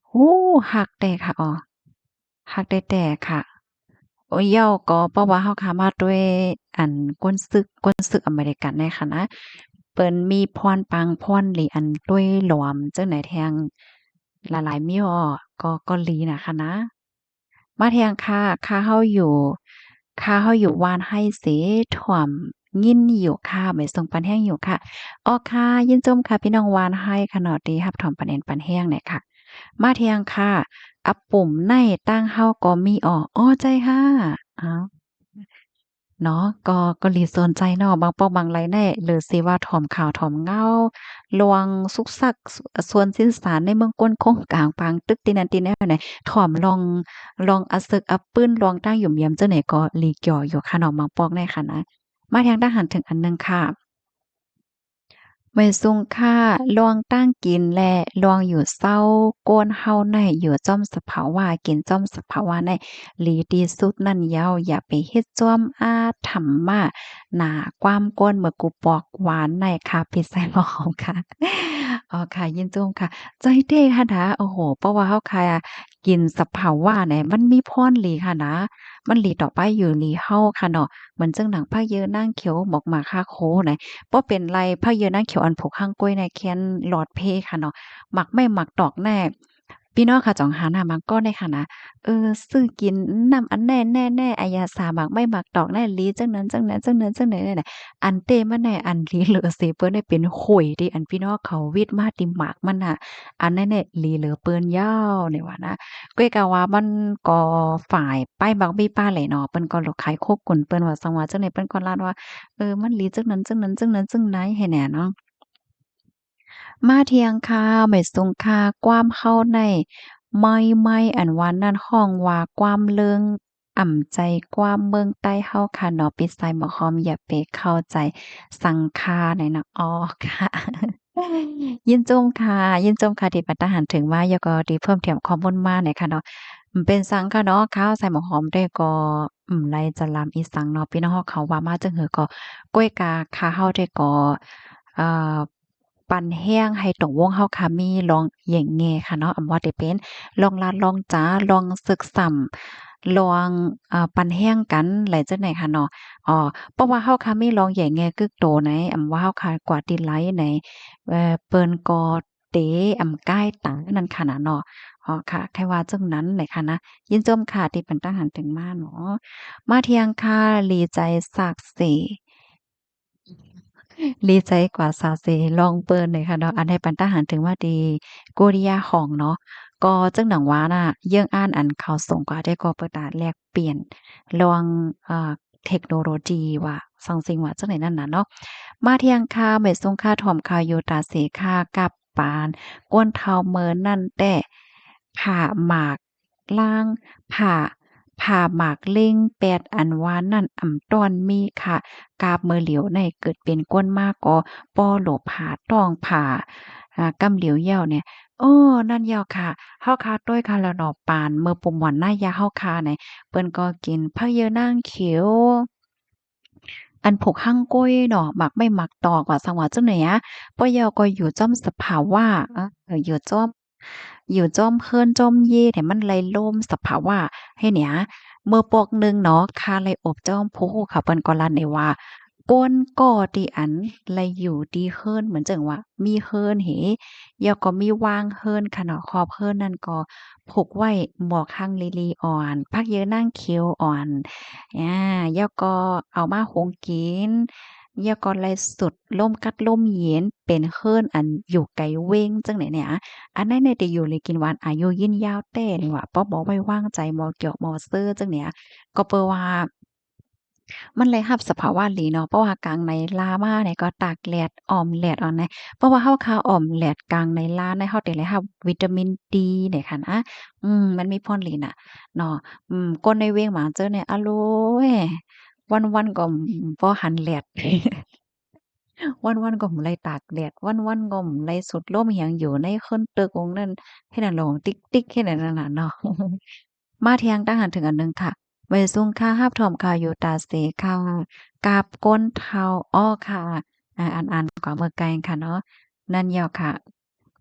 S1: โอ้รักแต่ค่ะอ้อรักแต่แต่ค่ะ โอ้ยเหย้าก็เพราะว่าเราขามาด้วยอันกวนศึกอเมริกันในค่ะนะเปิ้นมีพรปางพรหลีอันด้วยหลอมจังไหนแทงหลายๆมี้อก็หลีน่ะค่ะนะมาแทงค่าเฮาอยู่ว่านให้เสถ่วมยินอยู่ค่ะไม่ทรงปันแห้งอยู่ค่ะอ้อค่ะยินจมค่ะพี่น้องวานให้ค่ะเนาะที่รับถ่อมปันเอ็นปันแห้งเนี่ยค่ะมาเที่ยงค่ะปุ่มในตั้งเฮาก็มีอ้อใจค่ะอ้าวเนาะก็หลีสนใจเนาะบางปอกบางไหลแน่หรือสิว่าถ่อมข่าวถ่อมเงาลวงซุกซักส่วนสิ้นสารในเมืองก้นคงกลางปางตึกตินันติแนวไหนถ่อมลองอะซึกอะปื้นลองตั้งหยุ่มเหยี่ยมจังไหนก็หลีเกี่ยวอยู่ค่ะเนาะบางปอกในค่ะนะมาทางทหารถึงอันหนึ่งค่ะ ไม่ซุงค่าลวงตั้งกินแลลวงอยู่เศร้าโกนเฮาในอยู่จ้อมสภาวะกินจ้อมสภาวะในหลีดีสุดนั่นยาวอย่าไปเฮ็ดจ้อมอาถรรมา หน้าความก้นเมื่อกูปอกหวานในค่ะปิดใส่หม้อค่ะอ๋อค่ะยินจุ่มค่ะใจเด้ค่ะนะโอ้โฮเพราะว่าเฮาค่ะกินสภาวะเนี่ยมันมีพรหลีค่ะนะมันหลีต่อไปอยู่หลีเฮาค่ะเนาะเหมือนจังหนังพระเยอะนางเขียวหมอกหมากคาโคน่ะ บ่เป็นไรผ้าเยือนนางเขียวอันผูกข้างก้วยในแค้นหลอดเพค่ะเนาะหมักไม่หมักดอกแน่พี่น้องค่ะจ่องหาน่ะมันก็ได้ค่ะนะซื้อกินนำอันแน่ๆๆอะยาสาหมักไม่หมักดอกแน่ลีจังนั้นจังนั้นจังนั้นจังนั้นเนี่ยน่ะอันเต้มันแน่อันลีเหลือเสเปิ้นได้เป็นขุยที่อันพี่น้องเขาวิทย์มาติหมากมันน่ะอันนั้นเนี่ยลีเหลือเปิ้นยาวนี่ว่านะก้อยกะว่ามันก็ฝ่ายป้ายบักบี้ป้าแหละเนาะเปิ้นก็หลอกขายโคกกุ่นเปิ้นว่าสังว่าจังได๋เปิ้นก็ลาดว่า มันหลีจังนั้นจังนั้นจังนั้นจังไหนให้แหน่เนาะมาเที่ยงค่ะไม่สูงค่ะกว้ามเข้าในไม่อันว่านั่นห้องว่ากว้ามเลิงใจกว้ามเมืองใต้เฮาค่ะเนาะปิดไซบ่ฮ้อมอย่าไปเข้าใจสังคาหน่อยนะอ๋อค่ะยินจมค่ะยินจมค่ะที่เป็นทหารถึงว่าแล้วก็ที่เพิ่มเติมข้อมูลมาหน่อยค่ะเนาะ เป็นสังค่ะเนาะข้าวใส่หมอหอมได้ก็ไล่จะลำอีสังเนาะพี่น้องเฮาเขาว่ามาจังหือก็กล้วยกาคาเฮาได้ก็อ่าปั่นแห้งให้ตรงวงเฮาค่ะมีลองแหย่งแง่ค่ะเนาะว่าได้เป็นลองลาดลองจ๋าลองศึกซ้ำลองปั่นแห้งกันหลายจังไหนค่ะเนาะเพราะว่าเฮาค่ะมีลองแหย่งแง่กึกโตไหนว่าเฮาค่ะกว่าติไลไหนเปิ้นก็เต๋ก้ายตานั่นค่ะนะเนาะ ค่ะแค่ว่าจั่งนั้นแหละค่ะนะยินชมค่ะที่เป็นทหารถึงมาเนาะมาเที่ยงค่ะหลีใจซากเสหลีใจกว่าซาเซลองเปิ้นเลยค่ะเนาะอันให้ปันทหารถึงว่าดีโกริยาของเนาะก็จั่งหนังว่าน่ะเยื่องอ่านอันเขาส่งก็ได้ก็เปิดแลกเปลี่ยนระหว่างเทคโนโลยีว่าซังซิงว่าจังได๋นั่นน่ะเนาะมาเที่ยงค่ะเม็ดซุงค่าถ่อมข่าวอยู่ตาเสค่ากับปานก้นเฒ่าเมินนั่นแต่ผ่าหมากล่างผ่าหมากเล่งแปดอันว่านั่นต้อนมีค่ะกาบมือเหลียวในเกิดเป็นก้นมากก็ป้อโหลผาต้องผ่ากำเหลียวเหย้าเนี่ยนั่นเหย้าค่ะเฮาคาต้อยคาละดอกปานเมื่อปุ่มหวันหน้ายาเฮาคาไหนเปิ้นก็กินผักเยอะนางเขียว อันผกหั่งก้วยเนาะหมักไม่หมักตอกว่าสังว่าจังไหนอะป้อยอก็อยู่จ้อมสภาวะอยู่จ้อมเฮิรนจ้อมเย่ให้มันไหลล่มสภาวะให้เนี่ยเมื่อปอกหนึ่งเนาะคาไหลอบจ้อมผู้ฮู้ค่ะเปิ้นก็ลั่นได้ว่าก้นก่อติอันไหลอยู่ดีเฮิรนเหมือนจังว่ามีเฮิรนเหแล้วก็มีวางเฮิรนค่ะเนาะขอบเฮิรนนั่นก็ผูกไว้หมอกหั้งลีๆอ่อนผักเยอะนางเขียวอ่อน แล้วก็เอามาหุงกินแล้วก็ไล่สุดร่มกัดร่มเย็นเป็นเฮิรนอันอยู่ไกลเว้งจังไหนเนี่ยอันนั้นเนี่ยได้อยู่เลยกินหวานอายุยืนยาวแต่นี่ว่าป้อบ่ไว้วางใจบ่เกี่ยวบ่ซื้อจังเนี่ยก็เปิ้นว่ามันเลยรับสภาวะหลีเนาะเพราะว่ากลางในลามาเนี่ยก็ตากแดดอ้อมแดดเอาแหน่เพราะว่าเฮาคาอ้อมแดดกลางในลาเนี่ยเฮาได้เลยรับวิตามินดีเนี่ยค่ะนะมันมีผลหลีน่ะเนาะคนในเวียงหมาเจอเนี่ยอะโลยวันๆก็บ่หันแลด วันๆก็ไล่ตากแดดวันๆก็ไล่สูดลมอิหยังอยู่ในเคินตึกองนั้นเฮ็ดนั่นโหลงติ๊กๆเฮ็ดอันนั้นน่ะเนาะ มาเที่ยงตั้งหันถึงอันหนึ่งค่ะไว้ซุงค่ารับถอมข่าวอยู่ตาเสค่ะกาบก้นเฒ่าอ้อค่ะอ่านกว่าเมื่อไกลค่ะเนาะนั่นแล้วค่ะ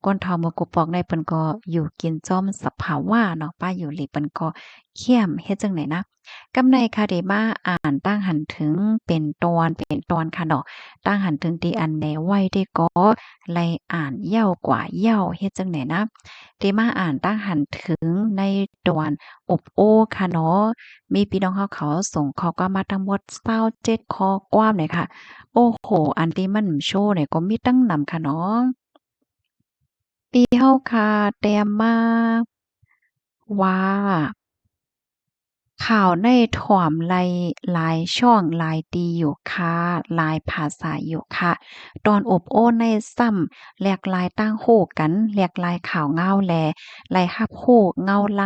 S1: ก้นเฒ่าเมื่อกุปอกได้เปิ้นก็อยู่กินจ้อมสภาวะเนาะป้าอยู่หลีเปิ้นก็เขี้ยมเฮ็ดจั่งใดนะกำในค่ะได้มาอ่านตั้งหันถึงเป็นตอนค่ะเนาะตั้งหันถึงที่อันใดไว้ได้ก็ไล่อ่านยาวกว่าเย้าเฮ็ดจั่งใดนะได้มาอ่านตั้งหันถึงในตอน อบโอ้ค่ะเนาะมีพี่น้องเขาส่งข้อความมาทั้งหมด27ข้อความเลยค่ะโอ้โฮอันที่มันโชว์เนี่ยก็มีตั้งนำค่ะเนาะปีเฮาค่ะแต้มมาว่าข่าวในถ่อมหลายช่องหลายตีอยู่ค่ะหลายภาษาอยู่ค่ะตอนอบโอ้ในซ้ำแหลกหลายตั้งโฮกันแหลกหลายข่าวเงาแลหลายรับโฮเงาห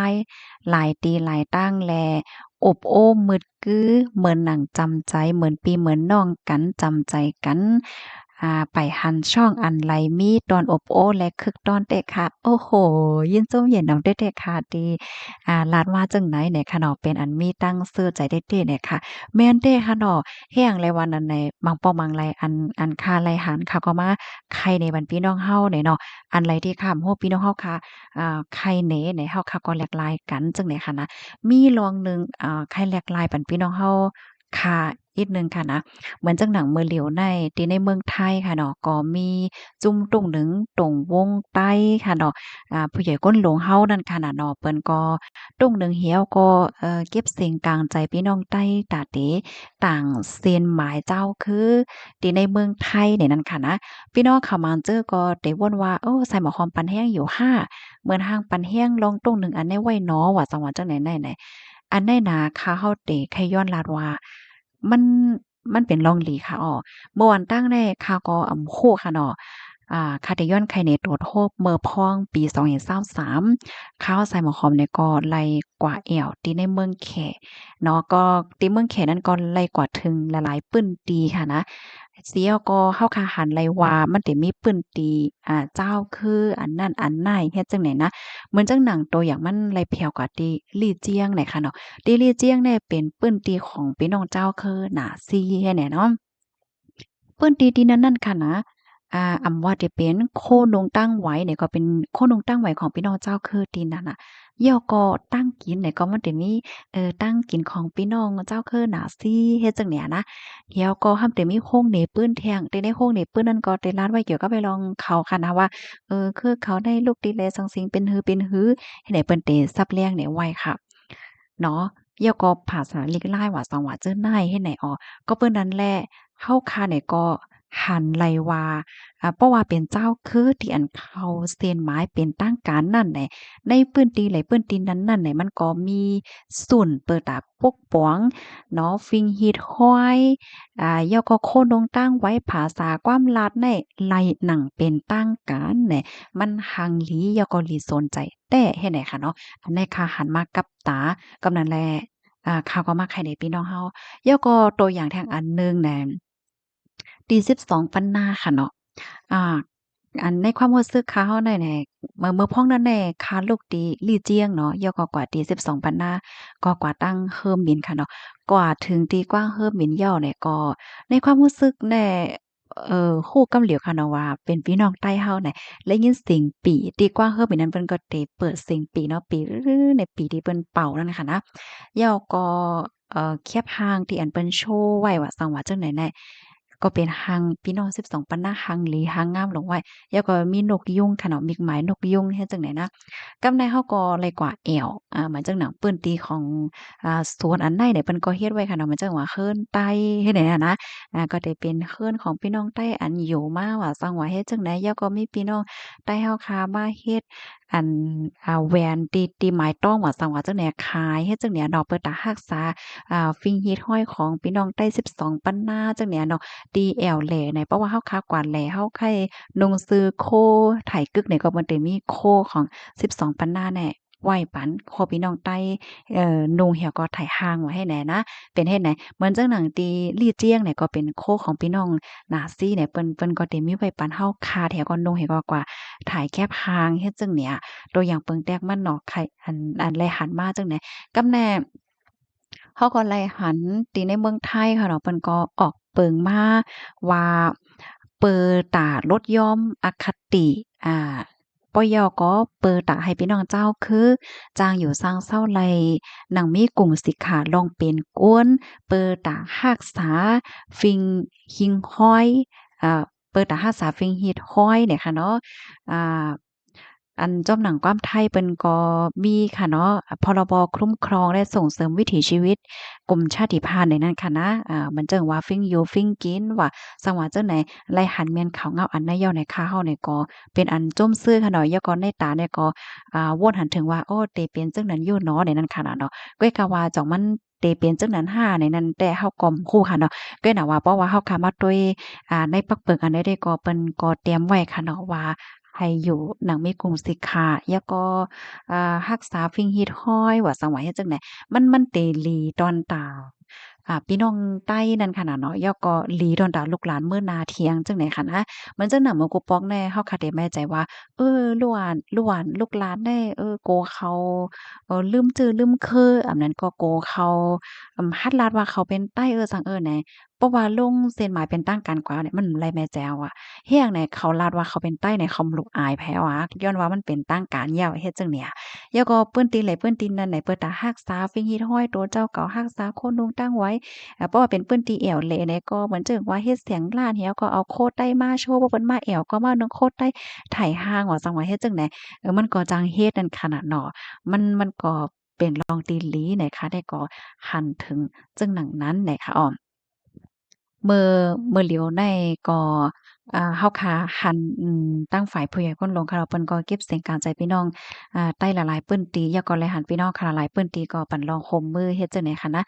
S1: ลายตีหลายตั้งแลอบโอ้มึดกือเหมือนหนังจำใจเหมือนปีเหมือนน้องกันจำใจกันไปหันช่องอันไหลมีตอนอบโอ้และคึกตอนเตะค่ะโอ้โฮยินส้มเย็นนำเด้อเดะค่ะดี ลาดว่าจั่งไหนเนี่ยค่ะเนาะเป็นอันมีตั้งชื่อใจได้เด้เนี่ยค่ะแม่นเด้ค่ะเนาะแฮ้งไรวันนั้นในบางป้อบางไรอันค่าไรหันเขาก็มาไข่ในบัดพี่น้องเฮาเนี่ยเนาะอันไรที่ค้ำโฮพี่น้องเฮาค่ะไข่เหน่เนี่ยเฮาค่ะก็แลกหลายกันจังได๋ค่ะนะมีลองหนึ่งไข่แลกหลายปันพี่น้องเฮาค่ะอีกหนึ่งค่ะนะเหมือนจังหนังเมือเหลียวในที่ในเมืองไทยค่ะเนาะก็มีจุ้มตุ่งหนึ่งตรงวงใต้ค่ะเนาะผู้ใหญ่ก้นหลวงเฮานั่นค่ะน่ะเนาะเปิ้นก็ ตรงหนึ่งเหี่ยวก็เก็บสิ่งกลางใจพี่น้องใต้ตาเตต่างเซียนหมายเจ้าคือที่ในเมืองไทยเนี่ยนั่นค่ะนะพี่น้องเขามาเจอก็ได้วนว่าโอ้ใส่หมอหอมปันแห้งอยู่ห้าเหมือนห้างปันแห้งลองตรงหนึ่งอันได้ไว้เนาะว่าจังหวัดจังไหนๆอันได้นาคาเฮาเตไขย้อนลาดว่ามันมันเป็นร่องหลีค่ะอ้อเมื่อวันตั้งได้คาก็โคค่ะเนาะคาเดย้อนไข่เนตรวจโรคเมื่อพ้องปี2023ข้าวใส่หมอหอมเนี่ยก็ไล่กว่าแอวที่ในเมืองแขเนาะก็ที่เมืองแขนั้นก็ไล่กว่าถึงหลายๆปึ้นตีค่ะนะ เสียก็เฮาคาหันไลว่ามันสิมีปื้นตีเจ้าคืออันนั้นอันไหนเฮ็ดจังไหนนะเหมือนจังหนังตัวอย่างมันไลแผ่วกว่าตีลี่เจียงไหนค่ะเนาะตีลี่เจียงเนี่ยเป็นปื้นตีของพี่น้องเจ้าคือหนาซีให้แหน่เนาะ เปิ้นตีๆนั้นๆค่ะนะอำว่าจะเป็นโคนงตั้งไว้เนี่ยก็เป็นโคนงตั้งไว้ของพี่น้องเจ้าคือตีนนั่นน่ะย่อก็ตั้งกินเนี่ยก็มันจะมีตั้งกินของพี่น้องเจ้าคือหนาซี่เฮ็ดจังเนี่ยนะเดี๋ยวก็ห้ามแต่มีโค้งเหน่ปื้นแทงแต่ในโค้งเหน่ปื้นนั้นก็ได้ลาดไว้เกี่ยวกับไปลองเขาค่ะนะว่าคือเขาได้ลูกดีแลสังสิงเป็นหือเป็นหือให้ไหนเปิ้นเตซับเลี้ยงเนี่ยไว้ค่ะเนาะย่อก็ภาษาลิกลายว่าสังว่าเจิ้นนายเฮ็ดไหนอ๋อ ก็เปิ้นนั้นแหละเฮาคาเนี่ยก็หันไหลว่าเพราะว่าเป็นเจ้าคือที่อันเขาเซ็นหมายเป็นตั้งการนั่นแหละในพื้นที่ไหนพื้นที่นั้นๆน่ะมันก็มีศูนย์เปิดตาปกป้องเนาะฟิงฮีดฮ้อยย่อก็โคนงตั้งไว้ภาษาความลัดในไลหนังเป็นตั้งการแหน่มันหังหลีย่อก็หลีสนใจแต่เฮ็ดไหนค่ะเนาะอันนี้ค่ะหันมากับตากำนั้นแหละเขาก็มาใครในพี่น้องเฮา แล้วก็ตัวอย่างแทงอันหนึ่งแหน่ตี12ปันนาค่ะเนาะอ่าอันในความรู้สึกเขาน่ะแหน่เมื่อพ้องนั้นแหน่คาลูกตีลี่เจียงเนาะย่อก็กว่าตี12ปันนาก็กว่าตั้งเฮิมบินค่ะเนาะกว่าถึงตีกว้างเฮิมบินย่อเนี่ยก็ในความรู้สึกแหน่ฮู้กำเหลียวค่ะเนาะว่าเป็นพี่น้องใต้เฮาเนี่ยได้ยินเสียงปี่ตีกว้างเฮิมบินนั้นเพิ่นก็เตเปิดเสียงปี่เนาะปี่ในปี่ที่เปิ้นเป่านั่นน่ะค่ะนะแล้วก็แคบหางที่อันเปิ้นโชว์ไว้ว่าจั่งว่าจั่งใดแน่ก็เป็นหางพี่น้อง12ปันนาหางหลีหางงามลงไว้แล้วก็มีนกยูงค่ะเนาะมีหมายนกยูงเฮ็ดจั่งใดนะกำในเฮาก็เลยกว่าแอวเหมือนจังหนังปื้นตีของสวนอันใดเนี่ยเพิ่นก็เฮ็ดไว้ค่ะเนาะเหมือนจังว่าเคิ้นไต้เฮ็ดได้อะนะก็ได้เป็นเคิ้นของพี่น้องไต้อันอยู่มาว่าจั่งว่าเฮ็ดจั่งใดแล้วก็มีพี่น้องไต้เฮาคามาเฮ็ดอันแหวนตีหมายต้องว่าจั่งว่าจั่งใดขายเฮ็ดจั่งใดเนาะเพื่อตารักษาฟิงฮีดห้อยของพี่น้องไต้12ปันนาจั่งเนี้ยเนาะตีแอวแหล่ในเพราะว่าเฮาค้ากวานแหล่เฮาไข่นงซื้อโคไถกึกเนี่ยก็มันจะมีโคของ12ปันนาแน่ไหว้ปันขอพี่น้องใต้นุงเหี่ยวก็ไถห่างไว้ให้แหน่นะเป็นเฮ็ดไหนเหมือนจังหนังตีลี่เจียงเนี่ยก็เป็นโคของพี่น้องนาซี่เนี่ยเปิ้นก็สิมีไว้ปันเฮาคาแถวก็นุงเหี่ยวก็กว่าถ่ายแคบห่างเฮ็ดจังเนี่ยตัวอย่างเปิงแตกมันเนาะไข่อันแลหันมาจังไหนกำแน่ เขาก็ไล่หันตีในเมืองไทยค่ะเนาะเพิ่นก็ออกเปิงมาว่าเปิดตารถยอมอคติอ่าปยก็เปิดตาให้พี่น้องเจ้าคือจ้างอยู่สร้างเศร้าไลหนังมีกรุงสิขาลองเป็นก้นเปิดตารักษาฟิงหิงห้อยเปิดตารักษาฟิงฮีดห้อยเนี่ยค่ะเนาะอ่า อันจ้อมหนังความไทยเปิ้นก็มีค่ะเนาะพรบคุ้มครองและส่งเสริมวิถีชีวิตกลุ่มชาติพันธุ์ในนั้นค่ะนะมันจั่งว่าฟิงอยู่ฟิงกินว่าจังหว่าจังไหนไล่หันแม่นเขาเงาอันใดย่อในค่าเฮาเนี่ยก็เป็นอันจมซื่อค่ะเนาะแล้วก็ในตาเนี่ยก็วนหันถึงว่าโอ้เตเป็นจังนั้นอยู่เนาะในนั้นค่ะเนาะก้อยก็ว่าจ่องมันเตเป็นจังนั้นห้าในนั้นแต่เฮาก็ฮู้ค่ะเนาะก้อยน่ะว่าเพราะว่าเฮาเข้ามาด้วยในปักเปิงอันใดๆก็เปิ้นก็เตรียมไว้ค่ะเนาะว่า ให้อยู่หนังมีกรุงสิกขาแล้วก็รักษาฟิงฮีดฮ้อยว่าสังว่าเฮ็ดจั่งใดมันเตหลีตอนตาพี่น้องใต้นั่นค่ะน่ะเนาะแล้วก็หลีตอนตาลูกหลานมื้อนาเที่ยงจั่งใดค่ะนะมันจังหนำมากูปอกแน่เฮาคาได้แม่ใจว่าล้วนลูกหลานได้โกเขาลืมจื้อลืมคืออันนั้นก็โกเขาฮัดลาดว่าเขาเป็นใต้สังแหน่เพราะว่าลงเซ็นหมายเป็นตั้งการกว่าเนี่ยมันไลแม่แจ๋วอะ เฮียงเนี่ยเขาลาดว่าเขาเป็นใต้ในเขาลูกอายแพ้วะย้อนว่ามันเป็นตั้งการยาวเฮ็ดจังเนี่ยแล้วก็เปิ้นตีนไหลเปิ้นตีนนั่นไหนเปิ้นตารักษาฟิงฮีดห้อยตัวเจ้าเก่ารักษาโคนนุงตั้งไว้เพราะว่าเป็นเปิ้นตีแอวเหล่เนี่ยก็เหมือนเจิงว่าเฮ็ดเสียงล้านเหี่ยวก็เอาโคไต้มาโชว์ว่าเปิ้นมาแอวก็มาเนาะโคไต้ไถห่างว่าจังว่าเฮ็ดจังไดมันก็จังเฮ็ดนั่นขนาดเนาะมันก็เป็นรองตีหลีนะคะได้ก็หันถึงจึงหนังนั้นแหละค่ะอ้อ เมื่อเหลียวในก็เฮาค่ะหันตั้งฝ่ายผู้ใหญ่คนลงค่ะเปิ้นก็เก็บเสียงกลางใจพี่น้องใต้ละลายเปิ้นตียาก็เลยหันพี่น้องค่ะละลายเปิ้นตีก็ปั่นรองโฮมมือเฮ็ดจังได๋ค่ะนะ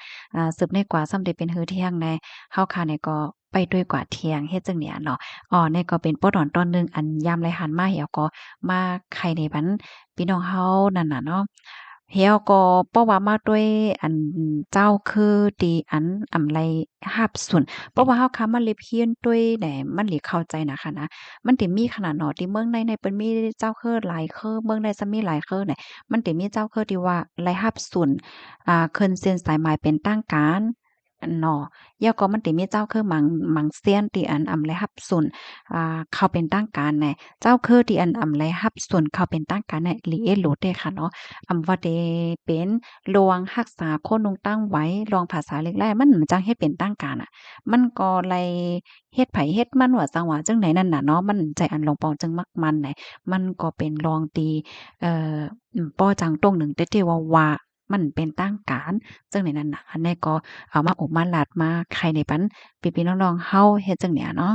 S1: สืบในกว่าซ้ำได้เป็นฮือเที่ยงแน่เฮาค่ะเนี่ยก็ไปด้วยกว่าเที่ยงเฮ็ดจังเนี่ยเนาะนี่ก็เป็นป้อตอนตอนหนึ่งอันยามไหลหันมาเหี่ยวก็มาไข่ในบันพี่น้องเฮานั่นน่ะเนาะ เฮียก็เพราะว่ามาด้วยอันเจ้าคือตีอันอำไลหับสุนเพราะว่าเฮาค้ามาเล็บเฮียนด้วยแหนมันหลีเข้าใจนะคะนะมันติมีขนาดเนาะที่เมืองในเปิ้นมีเจ้าคือหลายคือเมืองใดซะมีหลายคือเนี่ยมันติมีเจ้าคือที่ว่าไลหับสุนเคินเซียนสายไหมเป็นตั้งการอันเนาะแล้วก็มันติมีเจ้าคือหมังเซียนที่อันอำไลหับสุนเขาเป็นตั้งการแหน่เจ้าคือที่อันอำไลหับสุนเขาเป็นตั้งการเนี่ยลีเอโลเด้ค่ะเนาะ ว่าเดเป็นลวงรักษาคนลงตั้งไว้ลองภาษาเล็กแรมันจังเฮ็ดเป็นตั้งการอะมันก็เลยเฮ็ดไผเฮ็ดมันว่าจังหวะจังไหนนั่นน่ะเนาะมันใจอันหลวงปอจังมักมันไหนมันก็เป็นลองตีเอ่อป้อจังตรงหนึ่งแต่ที่ว่ามันเป็นตั้งการจังไหนนั่นน่ะอันนี้ก็เอามาอบมาลาดมาใครในปันพี่ๆน้องๆเฮาเฮ็ดจังเนี่ยเนาะ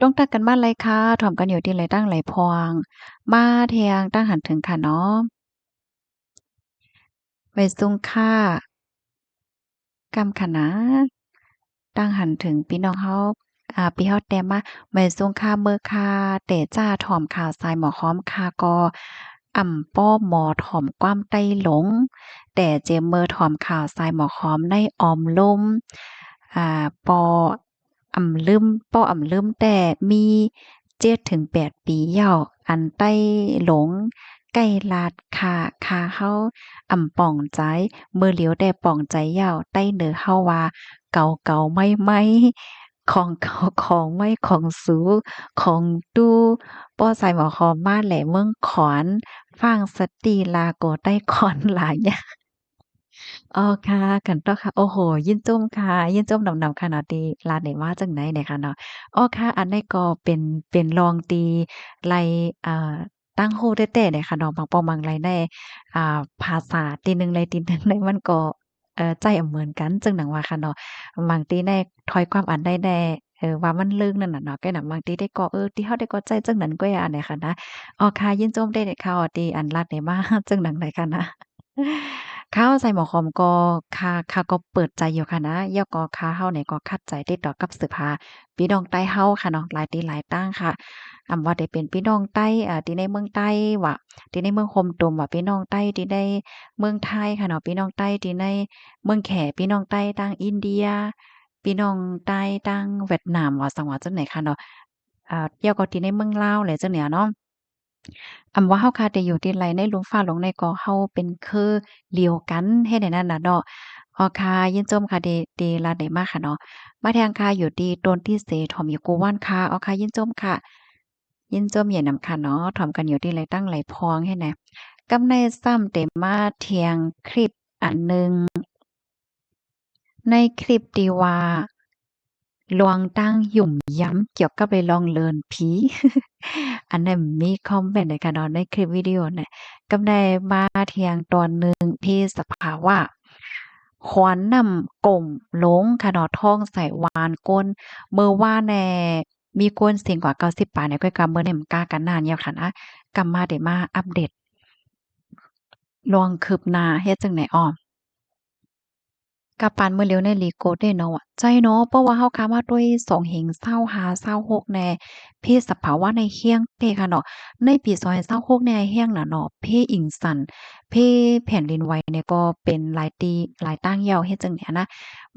S1: ต้องตักกันมาเลยค่ะถ่อมกันอยู่ที่ไรตั้งไหลพวงมาเทียงตั้งหันถึงค่ะเนาะ ไว้ซุงค่ากำขนาตั้งหันถึงพี่น้องเฮาพี่เฮาแต้มมาไว้ซุงค่าเมื่อค่าแต่จ้าถ่อมข่าวสายหมอฮ้อมค่าก็อ่ำป้อหมอถ่อมความใต้หลงแต่เจมเมอถ่อมข่าวสายหมอฮ้อมในออมลมปออ่ำลึมป้ออ่ำลึมแต่มี7-8 ปีแล้ว อันใต้หลงใกล้ลาดคาเฮาอ่ำป่องใจมื้อเหลียวแต่ป่องใจยาวใต้เหนือเฮาว่าเก่าๆใหม่ๆของเก่าของใหม่ของสูของตู้ป้อใส่หมอคอมมาแหลเมืองขอนฟังสติลาโกใต้ขอนหลายอย่าง อ๋อค่ะกันต่อค่ะโอ้โฮยินจมค่ะยินจมหนำๆค่ะเนาะที่ร้านไหนมาจั่งใดเนี่ยค่ะเนาะอ้อค่ะอันนี้ก็เป็นรองตีไลอ่าตั้งโฮแท้ๆเนี่ยค่ะเนาะบางปอมังไลในภาษาตีหนึ่งไลตีหนึ่งไลมันก็ใจเหมือนกันจังหนังว่าค่ะเนาะบางตีในถ้อยความอันใดแน่ว่ามันลึกนั่นน่ะเนาะก็น่ะบางทีได้ก็ที่เฮาได้ก็ใจจังนั้นก็อย่าอันเนี่ยค่ะนะอ๋อค่ะยินจมได้ค่ะที่อันรัดได้มาจังหนังใดค่ะนะ ข้าวใส่หมอหอมก็ข้าก็เปิดใจอยู่ค่ะนะแล้วก็ข้าเฮาเนี่ยก็คัดใจติดต่อกับเสื้อผ้าพี่น้องใต้เฮาค่ะเนาะหลายที่หลายต่างค่ะว่าได้เป็นพี่น้องใต้ที่ในเมืองใต้ว่าที่ในเมืองโฮมตุ่มว่าพี่น้องใต้ที่ในเมืองไทยค่ะเนาะพี่น้องใต้ที่ในเมืองแขพี่น้องใต้ทางอินเดียพี่น้องใต้ทางเวียดนามว่าจังหวัดจังไหนค่ะเนาะแล้วก็ที่ในเมืองลาวแหละจังเนี่ยเนาะ ว่าเฮาคาแต่อยู่ที่ไรในหลวงฟ้าหลวงในก็เฮาเป็นคือเดียวกันเฮ็ดให้นั่นน่ะเนาะอ๋อค่ะยินจมค่ะเดลาได้มาค่ะเนาะมาแทงค่ะอยู่ที่ต้นที่เสถ่อมอยู่กูว่านค่ะอ๋อค่ะยินจมค่ะยินจมเหยียนนำค่ะเนาะถ่อมกันอยู่ที่ไรตั้งไหลพองให้แหน่กำในซ้ำเต็มมาเทียงคลิปอันหนึ่งในคลิปที่ว่าลวงตั้งหยุ่มย้ำเกี่ยวกับไปลองเลินผี อันนั้นมีคอมเมนต์ในค่ะเนาะในคลิปวิดีโอเนี่ยก็ได้มาเที่ยงตอนหนึ่งที่สภาวะขวานนำก่มหลงค่ะเนาะท้องใส่วานก้นเมื่อว่าแน่มีก้นเสียงกว่า90ปลายเนี่ยก็กำเมื่อเนี่ยมันกล้ากันนานแล้วค่ะนะกำมาได้มาอัปเดตลวงคืบหน้าเฮ็ดจั่งใดอ้อ กะปานมื้อเหลียวในหลีโกเด้เนาะอะใจเนาะเพราะว่าเฮาค้ามาด้วยสองเห็ง25 26แน่เพศสภาวะในเฮียงเด้ค่ะเนาะในปี2026เนี่ยเฮียงน่ะเนาะเพอิงสันเพแผ่นดินไหวเนี่ยก็เป็นหลายตีหลายตั้งยาวเฮ็ดจั่งใดนะ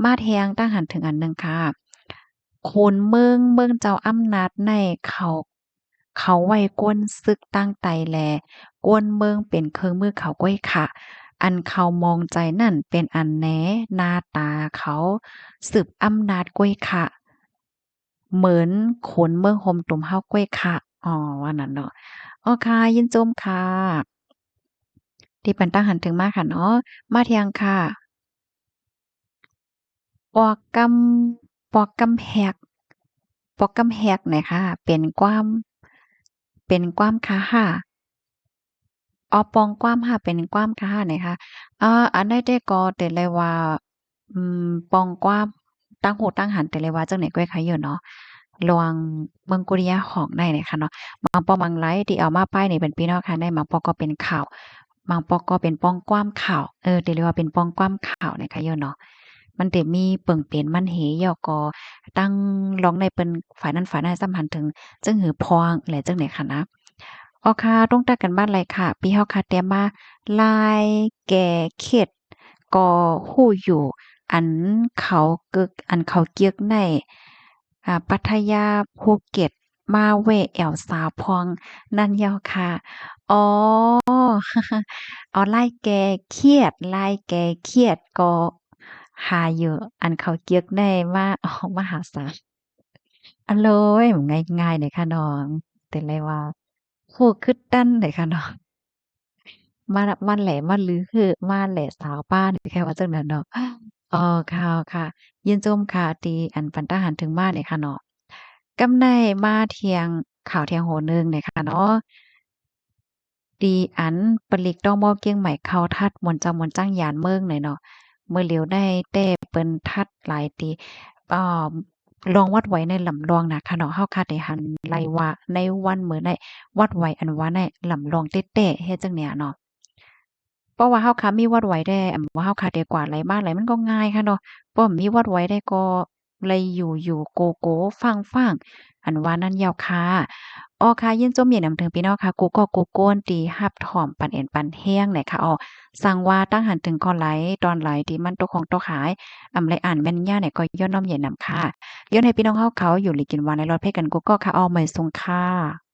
S1: มาแทงตั้งหันถึงอันหนึ่งค่ะคนเมืองเจ้าอำนาจในเขาไว้กวนศึกตั้งไตแลกวนเมืองเป็นเครื่องมือเขาก้อยค่ะ อันเขามองใจนั่นเป็นอันแหนหน้าตาเขาสืบอำนาจกล้วยค่ะเหมือนขนเมืองห่มตุ่มเฮากล้วยค่ะอ๋อว่านั้นเนาะอ้อค่ะยินชมค่ะที่เป็นตั้งหันถึงมาค่ะเนาะมาเที่ยงค่ะปอกกปอกกำแหกปอกกำแหกเนี่ยค่ะเป็นความค่ะค่ะ อ๋อปองกว้ามค่ะเป็นกว้ามค่ะไหนคะอันใดแต่ก็แต่เลยว่าปองกว้ามตั้งหูตั้งหันแต่เลยว่าจังไหนก็คล้ายอยู่เนาะลองเมืองกุริยาของได้เนี่ยค่ะเนาะบางปอมังไลที่เอามาป้ายนี่เป็นพี่น้องค่ะได้บางปอก็เป็นข่าวบางปอก็เป็นป้องกว้ามข่าวที่เรียกว่าเป็นป้องกว้ามข่าวเนี่ยค่ะอยู่เนาะมันสิมีเปิ่งเป็นมันเหยอก็ตั้งร้องในเปิ้นฝ่ายนั้นฝ่ายนั้นสัมพันธ์ถึงจึงหือพองและจังไหนค่ะนะ อ๋อค่ะต้องตักกันบ้านไรค่ะปีเฮาค่ะแต่มาลายแก่เข็ดก็ฮู้อยู่อันเขากึกอันเขาเกียกในพัทยาภูเก็ตมาแว่แอวสาวพองนั่นแหยวค่ะอ๋ออ๋อลายแก่เครียดลายแก่เครียดก็หาอยู่อันเขาเกียกได้มาอ๋อมหาศาลอะโลยง่ายๆเลยค่ะน้องแต่ไรว่าโอ้คือตั้นเลยค่ะน้อง มาแหล่มาลือคือมาแหล่สาวป้านี่แค่ว่าจังนั้นเนาะอ๋อค่ะๆยินชมค่ะที่อันปันตาหันถึงมาเนี่ยค่ะเนาะกำไดมาเที่ยงข่าวเที่ยงโหนึงเนี่ยค่ะเนาะดีอันปลีกดอกม้อเกียงใหม่เข้าทัดม่วนจ้างยานเมืองหน่อยเนาะเมื่อเหลียวได้แต่เปิ้นทัดหลายตีอ่าลองวัดไว้ในลำลองน่ะค่ะเนาะเฮาคาได้หันไล่ว่าในวันมื้อใดวัดไว้อันว่าในลำลองเต๊ะๆเฮ็ดจั่งเนี้ยเนาะ เพราะว่าเฮาค่ะมีวัดไว้ได้ว่าเฮาค่ะได้กวาดไลบ้านไลมันก็ง่ายค่ะเนาะเพราะมีวัดไว้ได้ก็ไลอยู่ๆโกๆฟังๆอันว่านั่นแหยวค่ะอ้อค่ะยินจมยินนำถึงพี่น้องค่ะกูก็กูโก้นตีรับถ่อมปันเอ็นปันแห้งเนี่ยค่ะอ้อสั่งว่าตั้งหันถึงคอไหลตอนไหลที่มันตกของตกหายไรอ่านแม่นย่าเนี่ยก็ย้อนน้อมใหญ่นำค่ะย้อนให้พี่น้องเฮาเขาอยู่หลีกินวานในรอดเพกันกูก็ค่ะอ้อเหมยทรงค่ะ